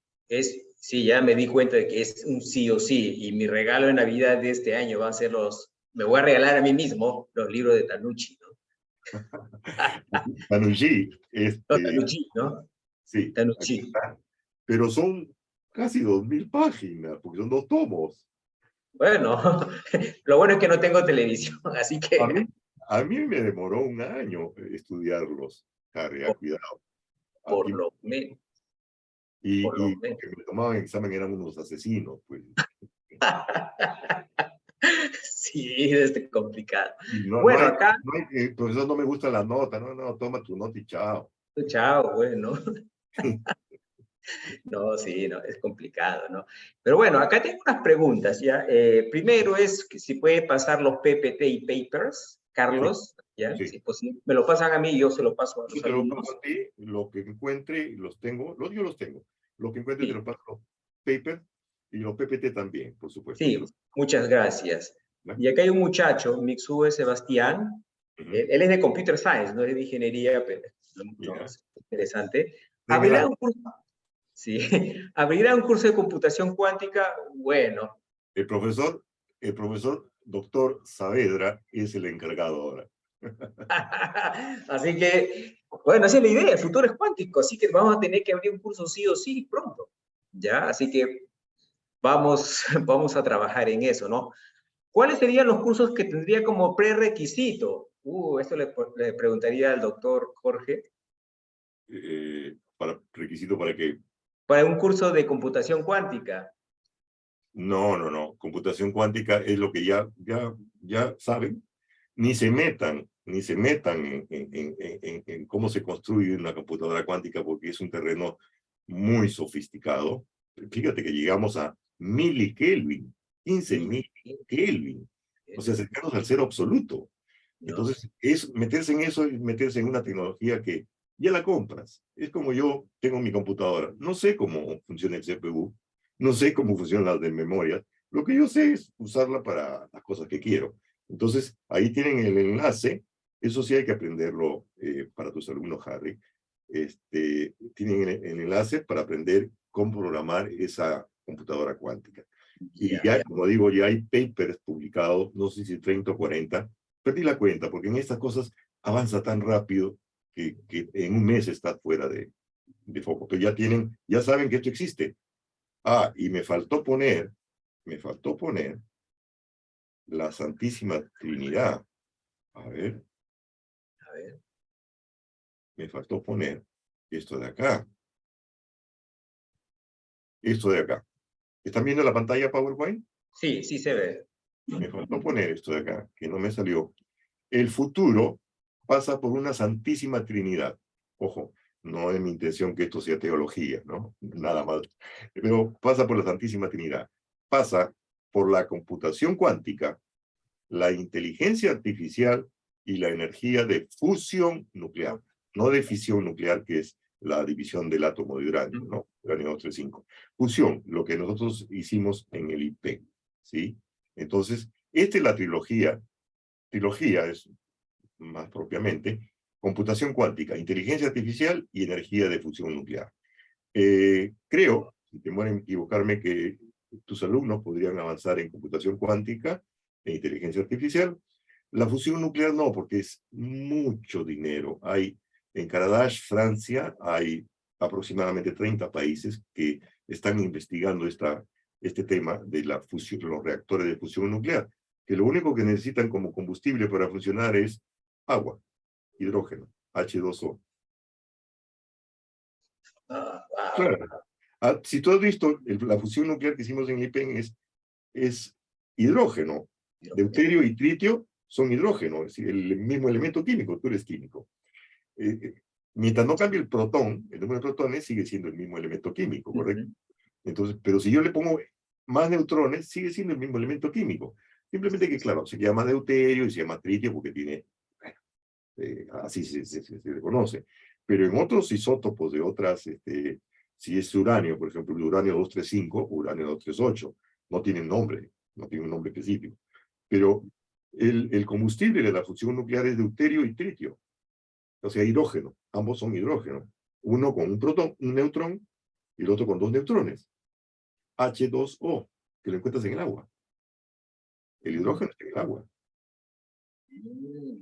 Sí, ya me di cuenta de que es un sí o sí, y mi regalo de Navidad de este año va a ser me voy a regalar a mí mismo los libros de Tanucci, ¿no? Tanucci, No, Tanucci, ¿no? sí, aquí Tanucci. está. Pero son casi 2000 páginas, porque son 2 tomos. Bueno, lo bueno es que no tengo televisión, así que... A mí me demoró un año estudiarlos, Harry, cuidado. Por Aquí, lo menos, y por lo los menos. que me tomaban examen eran unos asesinos, pues. Sí, es complicado. Y no Bueno, hay, acá, profesor, no me gusta la nota, no, no, toma tu nota y chao. chao, bueno. No, sí, no, es complicado, ¿no? Pero bueno, acá tengo unas preguntas, ¿ya? Primero es que si puede pasar los PPT y papers, Sí, Carlos, ¿ya? sí. Si es posible. Me lo pasan a mí y yo se lo paso a Yo los te lo paso alumnos. a ti, lo que encuentre, los tengo, yo los tengo. Lo que encuentre te Sí, lo paso los paper y los PPT también, por supuesto. sí, muchas gracias. ¿No? Y acá hay un muchacho, Mixue Sebastián, Ujú. él es de Computer Science, no es de ingeniería, pero no, Ya. es interesante. De mi edad. ¿Abrirá un curso? Sí, ¿abrirá un curso de computación cuántica? Bueno, El profesor, el profesor doctor Saavedra es el encargado ahora. así que, bueno, esa es la idea, el futuro es cuántico, así que vamos a tener que abrir un curso sí o sí pronto, ¿ya? Así que vamos, vamos a trabajar en eso, ¿no? ¿Cuáles serían los cursos que tendría como prerequisito? Esto le preguntaría al doctor Jorge, Requisito para que para un curso de computación cuántica. no, no, no. Computación cuántica es lo que ya saben. Ni se metan en cómo se construye una computadora cuántica porque es un terreno muy sofisticado. Fíjate que llegamos a milikelvin, 15.000 Kelvin, o sea, cercanos al cero absoluto. ¿No? Entonces, es meterse en eso y meterse en una tecnología que ya la compras. Es como yo tengo mi computadora. No sé cómo funciona el CPU, no sé cómo funcionan las de memoria. Lo que yo sé es usarla para las cosas que quiero. Entonces, ahí tienen el enlace. Eso sí hay que aprenderlo para tus alumnos, Harry. Tienen el enlace para aprender cómo programar esa computadora cuántica. Y Ya, ya, ya. como digo, ya hay papers publicados, no sé si 30 o 40. Perdí la cuenta, porque en estas cosas avanza tan rápido que en un mes está fuera de foco. Pero ya saben que esto existe. Ah, y me faltó poner la Santísima Trinidad. A ver, A ver. me faltó poner esto de acá. Esto de acá. ¿Están viendo la pantalla PowerPoint? Sí, sí se ve. Me faltó poner esto de acá, que no me salió. El futuro pasa por una Santísima Trinidad. Ojo, no es mi intención que esto sea teología, ¿no? Nada más. Pero pasa por la Santísima Trinidad. Pasa por la computación cuántica, la inteligencia artificial y la energía de fusión nuclear, no de fisión nuclear, que es la división del átomo de uranio, ¿no? Uranio 235. Fusión, lo que nosotros hicimos en el IP, ¿sí? Entonces, esta es la trilogía. Trilogía es más propiamente computación cuántica, inteligencia artificial y energía de fusión nuclear. Creo, sin temor a equivocarme, que tus alumnos podrían avanzar en computación cuántica e inteligencia artificial. La fusión nuclear no, porque es mucho dinero. En Caradash, Francia, hay aproximadamente 30 países que están investigando este tema de la fusión, los reactores de fusión nuclear, que lo único que necesitan como combustible para funcionar es agua, hidrógeno, H2O. Ah, wow. Claro. Si tú has visto, la fusión nuclear que hicimos en IPEN es hidrógeno. Deuterio y tritio son hidrógeno, es decir, el mismo elemento químico, tú eres químico. Eh, eh, Mientras no cambie el protón, el número de protones sigue siendo el mismo elemento químico, ¿correcto? Entonces, pero si yo le pongo más neutrones, sigue siendo el mismo elemento químico. Simplemente que, claro, se llama deuterio y se llama tritio porque tiene, bueno, así se le conoce. Pero en otros isótopos de otras, si es uranio, por ejemplo, el uranio 235 o uranio 238, no tienen nombre, no tienen un nombre específico. Pero el combustible de la fusión nuclear es deuterio y tritio, o sea, hidrógeno. Ambos son hidrógeno. Uno con un protón, un neutrón, y el otro con dos neutrones. H2O, que lo encuentras en el agua. El hidrógeno está en el agua.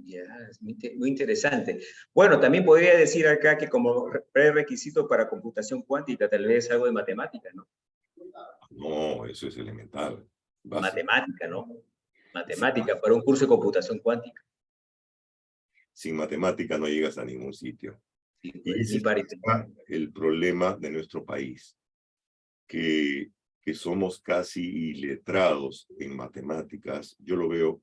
Ya, es muy interesante. Bueno, también podría decir acá que como prerequisito para computación cuántica, tal vez algo de matemática, ¿no? No, eso es elemental, básico. Matemática, ¿no? Sin, Matemática para un curso de computación cuántica. sin matemática no llegas a ningún sitio. Sí, Y pues, ese mi parece. es el problema de nuestro país, que somos casi iletrados en matemáticas. Yo lo veo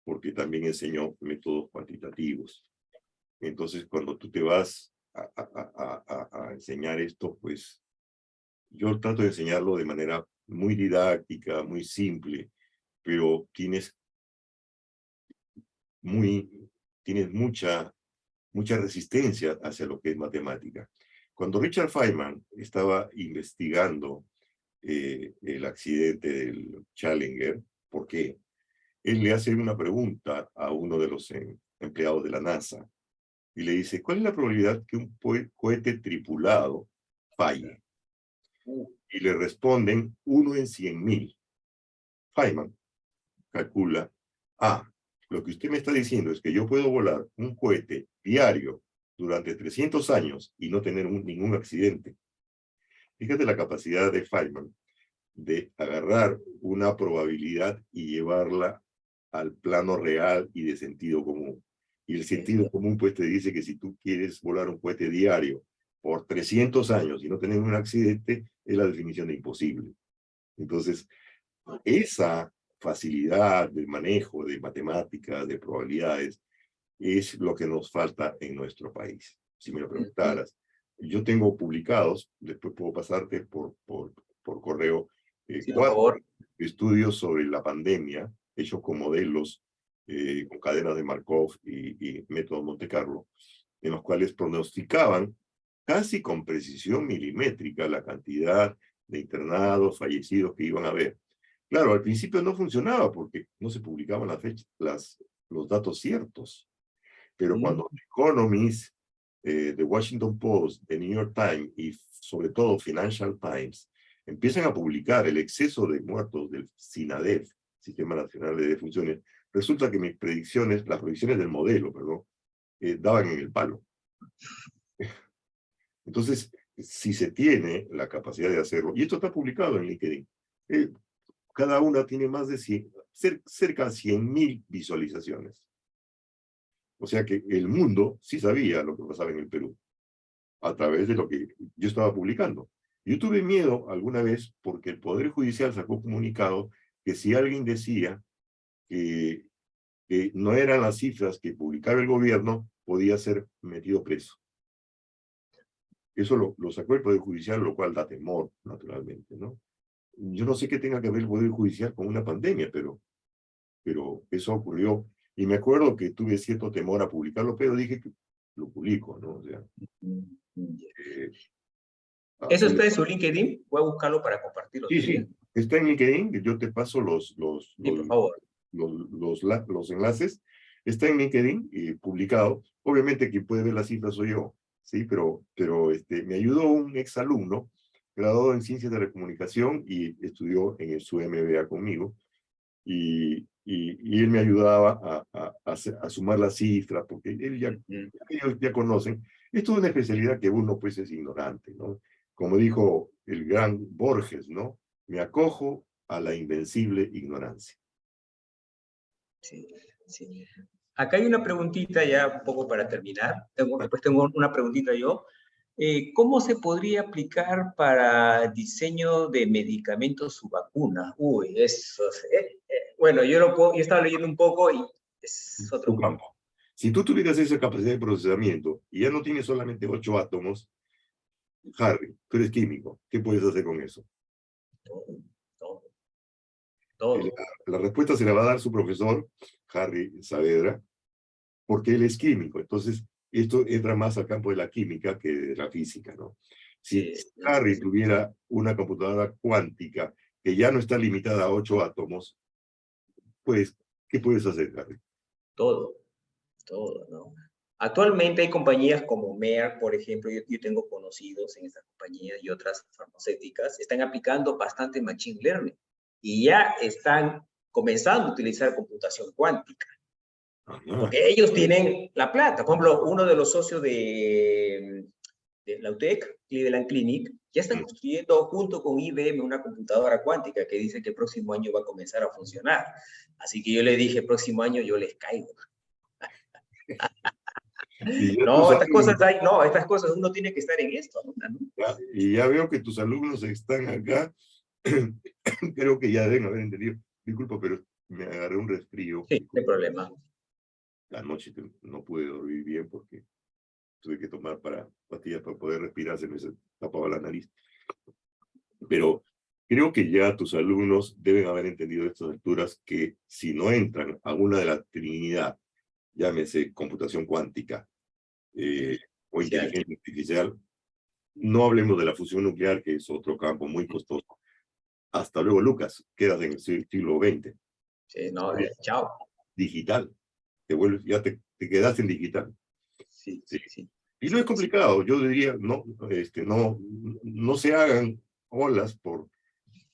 porque también enseño métodos cuantitativos. Entonces, cuando tú te vas a enseñar esto, pues yo trato de enseñarlo de manera muy didáctica, muy simple, pero muy, tienes mucha resistencia hacia lo que es matemática. Cuando Richard Feynman estaba investigando el accidente del Challenger, ¿por qué? Él le hace una pregunta a uno de los empleados de la NASA y le dice, ¿cuál es la probabilidad que un cohete tripulado falle? Y le responden 1 en 100.000. Feynman calcula, lo que usted me está diciendo es que yo puedo volar un cohete diario durante 300 años y no tener ningún accidente. Fíjate la capacidad de Feynman de agarrar una probabilidad y llevarla al plano real y de sentido común. Y el sentido común pues te dice que si tú quieres volar un cohete diario por 300 años y no tener un accidente, es la definición de imposible. Entonces, esa facilidad del manejo de matemáticas, de probabilidades, es lo que nos falta en nuestro país. Si me lo preguntaras, yo tengo publicados, después puedo pasarte por correo, Sí, por 4 favor. estudios sobre la pandemia, hechos con modelos, con cadenas de Markov y método Monte Carlo, en los cuales pronosticaban casi con precisión milimétrica la cantidad de internados, fallecidos que iban a haber. Claro, al principio no funcionaba porque no se publicaban los datos ciertos, pero cuando The Economist, The Washington Post, The New York Times y sobre todo Financial Times empiezan a publicar el exceso de muertos del SINADEF, Sistema Nacional de Defunciones, resulta que mis predicciones, las predicciones del modelo, perdón, daban en el palo. Entonces, si se tiene la capacidad de hacerlo, y esto está publicado en LinkedIn, cada una tiene más de cerca de 100.000 visualizaciones. O sea que el mundo sí sabía lo que pasaba en el Perú, a través de lo que yo estaba publicando. Yo tuve miedo alguna vez porque el Poder Judicial sacó comunicado que si alguien decía que no eran las cifras que publicaba el gobierno, podía ser metido preso. Eso lo sacó el Poder Judicial, lo cual da temor, naturalmente, ¿no? Yo no sé qué tenga que ver el Poder Judicial con una pandemia, pero eso ocurrió. Y me acuerdo que tuve cierto temor a publicarlo, pero dije que lo publico, ¿no? O sea, ¿Eso así. está en su LinkedIn? Voy a buscarlo para compartirlo Sí, también. sí, está en LinkedIn, yo te paso Sí, por favor. los enlaces. Está en LinkedIn y publicado. Obviamente quien puede ver las cifras soy yo, ¿sí? Pero me ayudó un exalumno, graduado en Ciencias de la Comunicación y estudió en su MBA conmigo. Y él me ayudaba a sumar las cifras, porque ellos ya conocen. Esto es una especialidad que uno pues es ignorante, ¿no? Como dijo el gran Borges, ¿no? Me acojo a la invencible ignorancia. Sí, sí. Acá hay una preguntita ya un poco para terminar. Después tengo una preguntita yo. ¿Cómo se podría aplicar para diseño de medicamentos o vacunas? Uy, eso es, bueno, yo estaba leyendo un poco y es otro Tu mundo. campo. Si tú tuvieras esa capacidad de procesamiento y ya no tienes solamente 8 átomos, Harry, tú eres químico, ¿qué puedes hacer con eso? Todo, todo, La, todo. la respuesta se la va a dar su profesor, Harry Saavedra, porque él es químico. Entonces, esto entra más al campo de la química que de la física, ¿no? Si Sí, Harry tuviera una computadora cuántica que ya no está limitada a 8 átomos, pues, ¿qué puedes hacer, Harry? todo, todo, ¿no? Actualmente hay compañías como Merck, por ejemplo, yo tengo conocidos en estas compañías y otras farmacéuticas, están aplicando bastante machine learning y ya están comenzando a utilizar computación cuántica. Ajá. Porque ellos tienen la plata. Por ejemplo, uno de los socios de la UTEC, Cleveland Clinic, ya está construyendo junto con IBM una computadora cuántica que dice que el próximo año va a comenzar a funcionar. Así que yo le dije, el próximo año yo les caigo. Y ya No, tus estas cosas alumnos, hay, no, estas cosas uno tiene que estar en esto, ¿no? y ya veo que tus alumnos están acá. Creo que ya deben haber entendido. Disculpa, pero me agarré un resfrío. Sí, no hay problema. Anoche no pude dormir bien porque tuve que tomar pastillas para poder respirar, se me tapaba la nariz. Pero creo que ya tus alumnos deben haber entendido a estas alturas que si no entran a una de la Trinidad, llámese computación cuántica o Sí, inteligencia artificial, no hablemos de la fusión nuclear, que es otro campo muy costoso. Hasta luego, Lucas, quedas en el siglo XX. sí, no, Eres chao. digital, ya te quedas en digital. Sí, Sí. sí, Y no es sí. complicado, yo diría, no se hagan olas por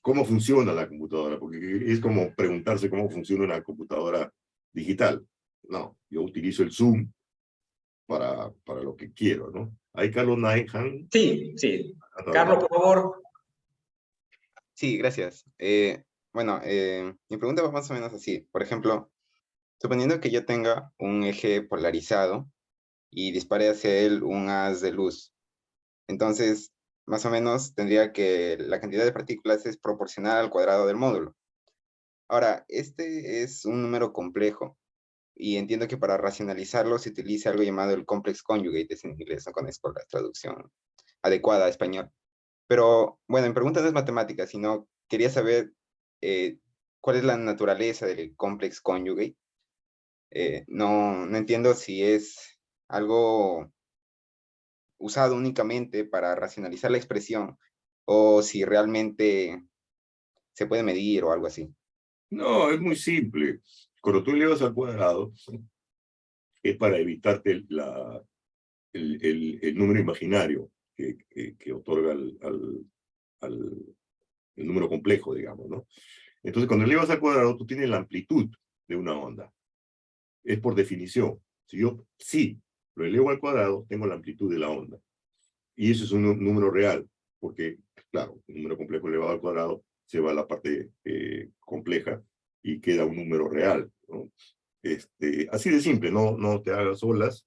cómo funciona la computadora, porque es como preguntarse cómo funciona una computadora digital. No, yo utilizo el Zoom para lo que quiero, ¿no? Ahí Carlos Naihan. Sí, sí. Carlos, por favor. Sí, gracias. Bueno, mi pregunta va más o menos así. Por ejemplo, suponiendo que yo tenga un eje polarizado y dispare hacia él un haz de luz, entonces, más o menos tendría que la cantidad de partículas es proporcional al cuadrado del módulo. Ahora, este es un número complejo y entiendo que para racionalizarlo se utiliza algo llamado el complex conjugate, es en inglés, no conozco la traducción adecuada a español. Pero bueno, mi pregunta no es matemática, sino quería saber cuál es la naturaleza del complex conjugate. No entiendo si es algo usado únicamente para racionalizar la expresión o si realmente se puede medir o algo así. No, es muy simple. Cuando tú elevas al cuadrado, es para evitarte el número imaginario que otorga el número complejo, digamos, ¿no? Entonces, cuando elevas al cuadrado, tú tienes la amplitud de una onda. Es por definición. Si yo sí lo elevo al cuadrado, tengo la amplitud de la onda. Y eso es un número real, porque, claro, un número complejo elevado al cuadrado se va a la parte compleja y queda un número real, ¿no? Así de simple, no te hagas olas.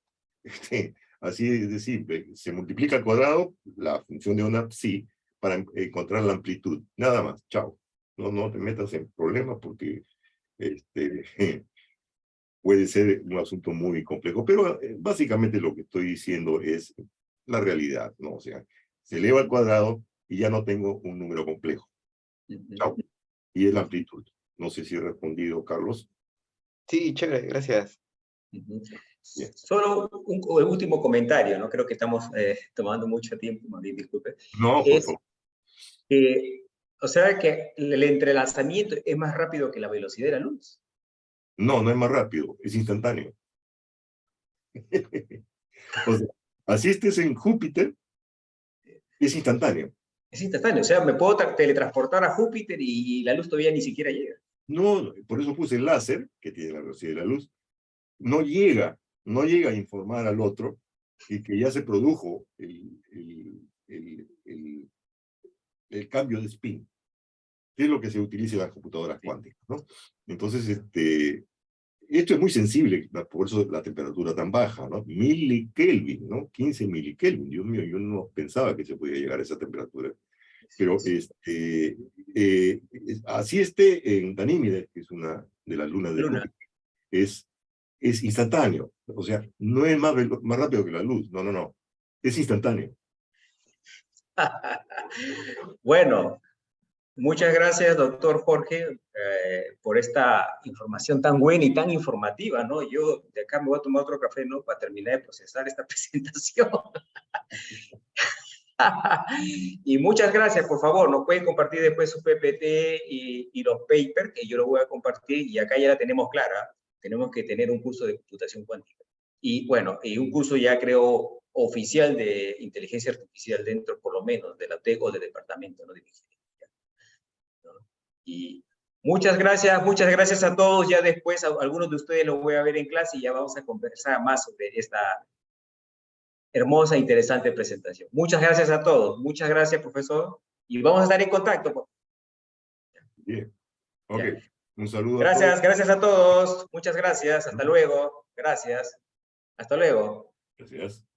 Así de simple. Se multiplica al cuadrado la función de onda psi para encontrar la amplitud. Nada más. Chao. No te metas en problemas porque puede ser un asunto muy complejo. Pero básicamente lo que estoy diciendo es la realidad, ¿no? O sea, se eleva al cuadrado y ya no tengo un número complejo. Chao. Y es la amplitud. No sé si he respondido, Carlos. Sí, chévere, gracias. Bien. Solo un último comentario, no creo que estamos tomando mucho tiempo, María, disculpe. No, por Es favor. que, o sea, que el entrelazamiento es más rápido que la velocidad de la luz. No es más rápido, es instantáneo. O sea, así estés en Júpiter, es instantáneo. Es instantáneo, o sea, me puedo teletransportar a Júpiter y la luz todavía ni siquiera llega. No, por eso puse el láser, que tiene la velocidad de la luz, no llega a informar al otro que ya se produjo el cambio de spin, que es lo que se utiliza en las computadoras cuánticas, ¿no? Entonces, esto es muy sensible, por eso la temperatura tan baja, ¿no? Milikelvin, ¿no? 15 milikelvin. Dios mío, yo no pensaba que se podía llegar a esa temperatura. Pero así en Ganímedes, que es una de las lunas de Luna. Júpiter, es instantáneo. O sea, no es más rápido que la luz. No. Es instantáneo. Bueno, muchas gracias, doctor Jorge, por esta información tan buena y tan informativa, ¿no? Yo de acá me voy a tomar otro café, ¿no? Para terminar de procesar esta presentación. Y muchas gracias, por favor, nos pueden compartir después su PPT y los papers, que yo los voy a compartir, y acá ya la tenemos clara. Tenemos que tener un curso de computación cuántica. Y bueno, y un curso ya creo oficial de inteligencia artificial dentro, por lo menos, de la TEC o del departamento, ¿no? De ingeniería, ¿no? Y muchas gracias a todos. Ya después, a algunos de ustedes los voy a ver en clase y ya vamos a conversar más sobre esta hermosa e interesante presentación. Muchas gracias a todos. Muchas gracias, profesor. Y vamos a estar en contacto. Bien. Ok. Ya. Un saludo a todos. Gracias a todos. Muchas gracias. Hasta luego. Gracias. Hasta luego. Gracias.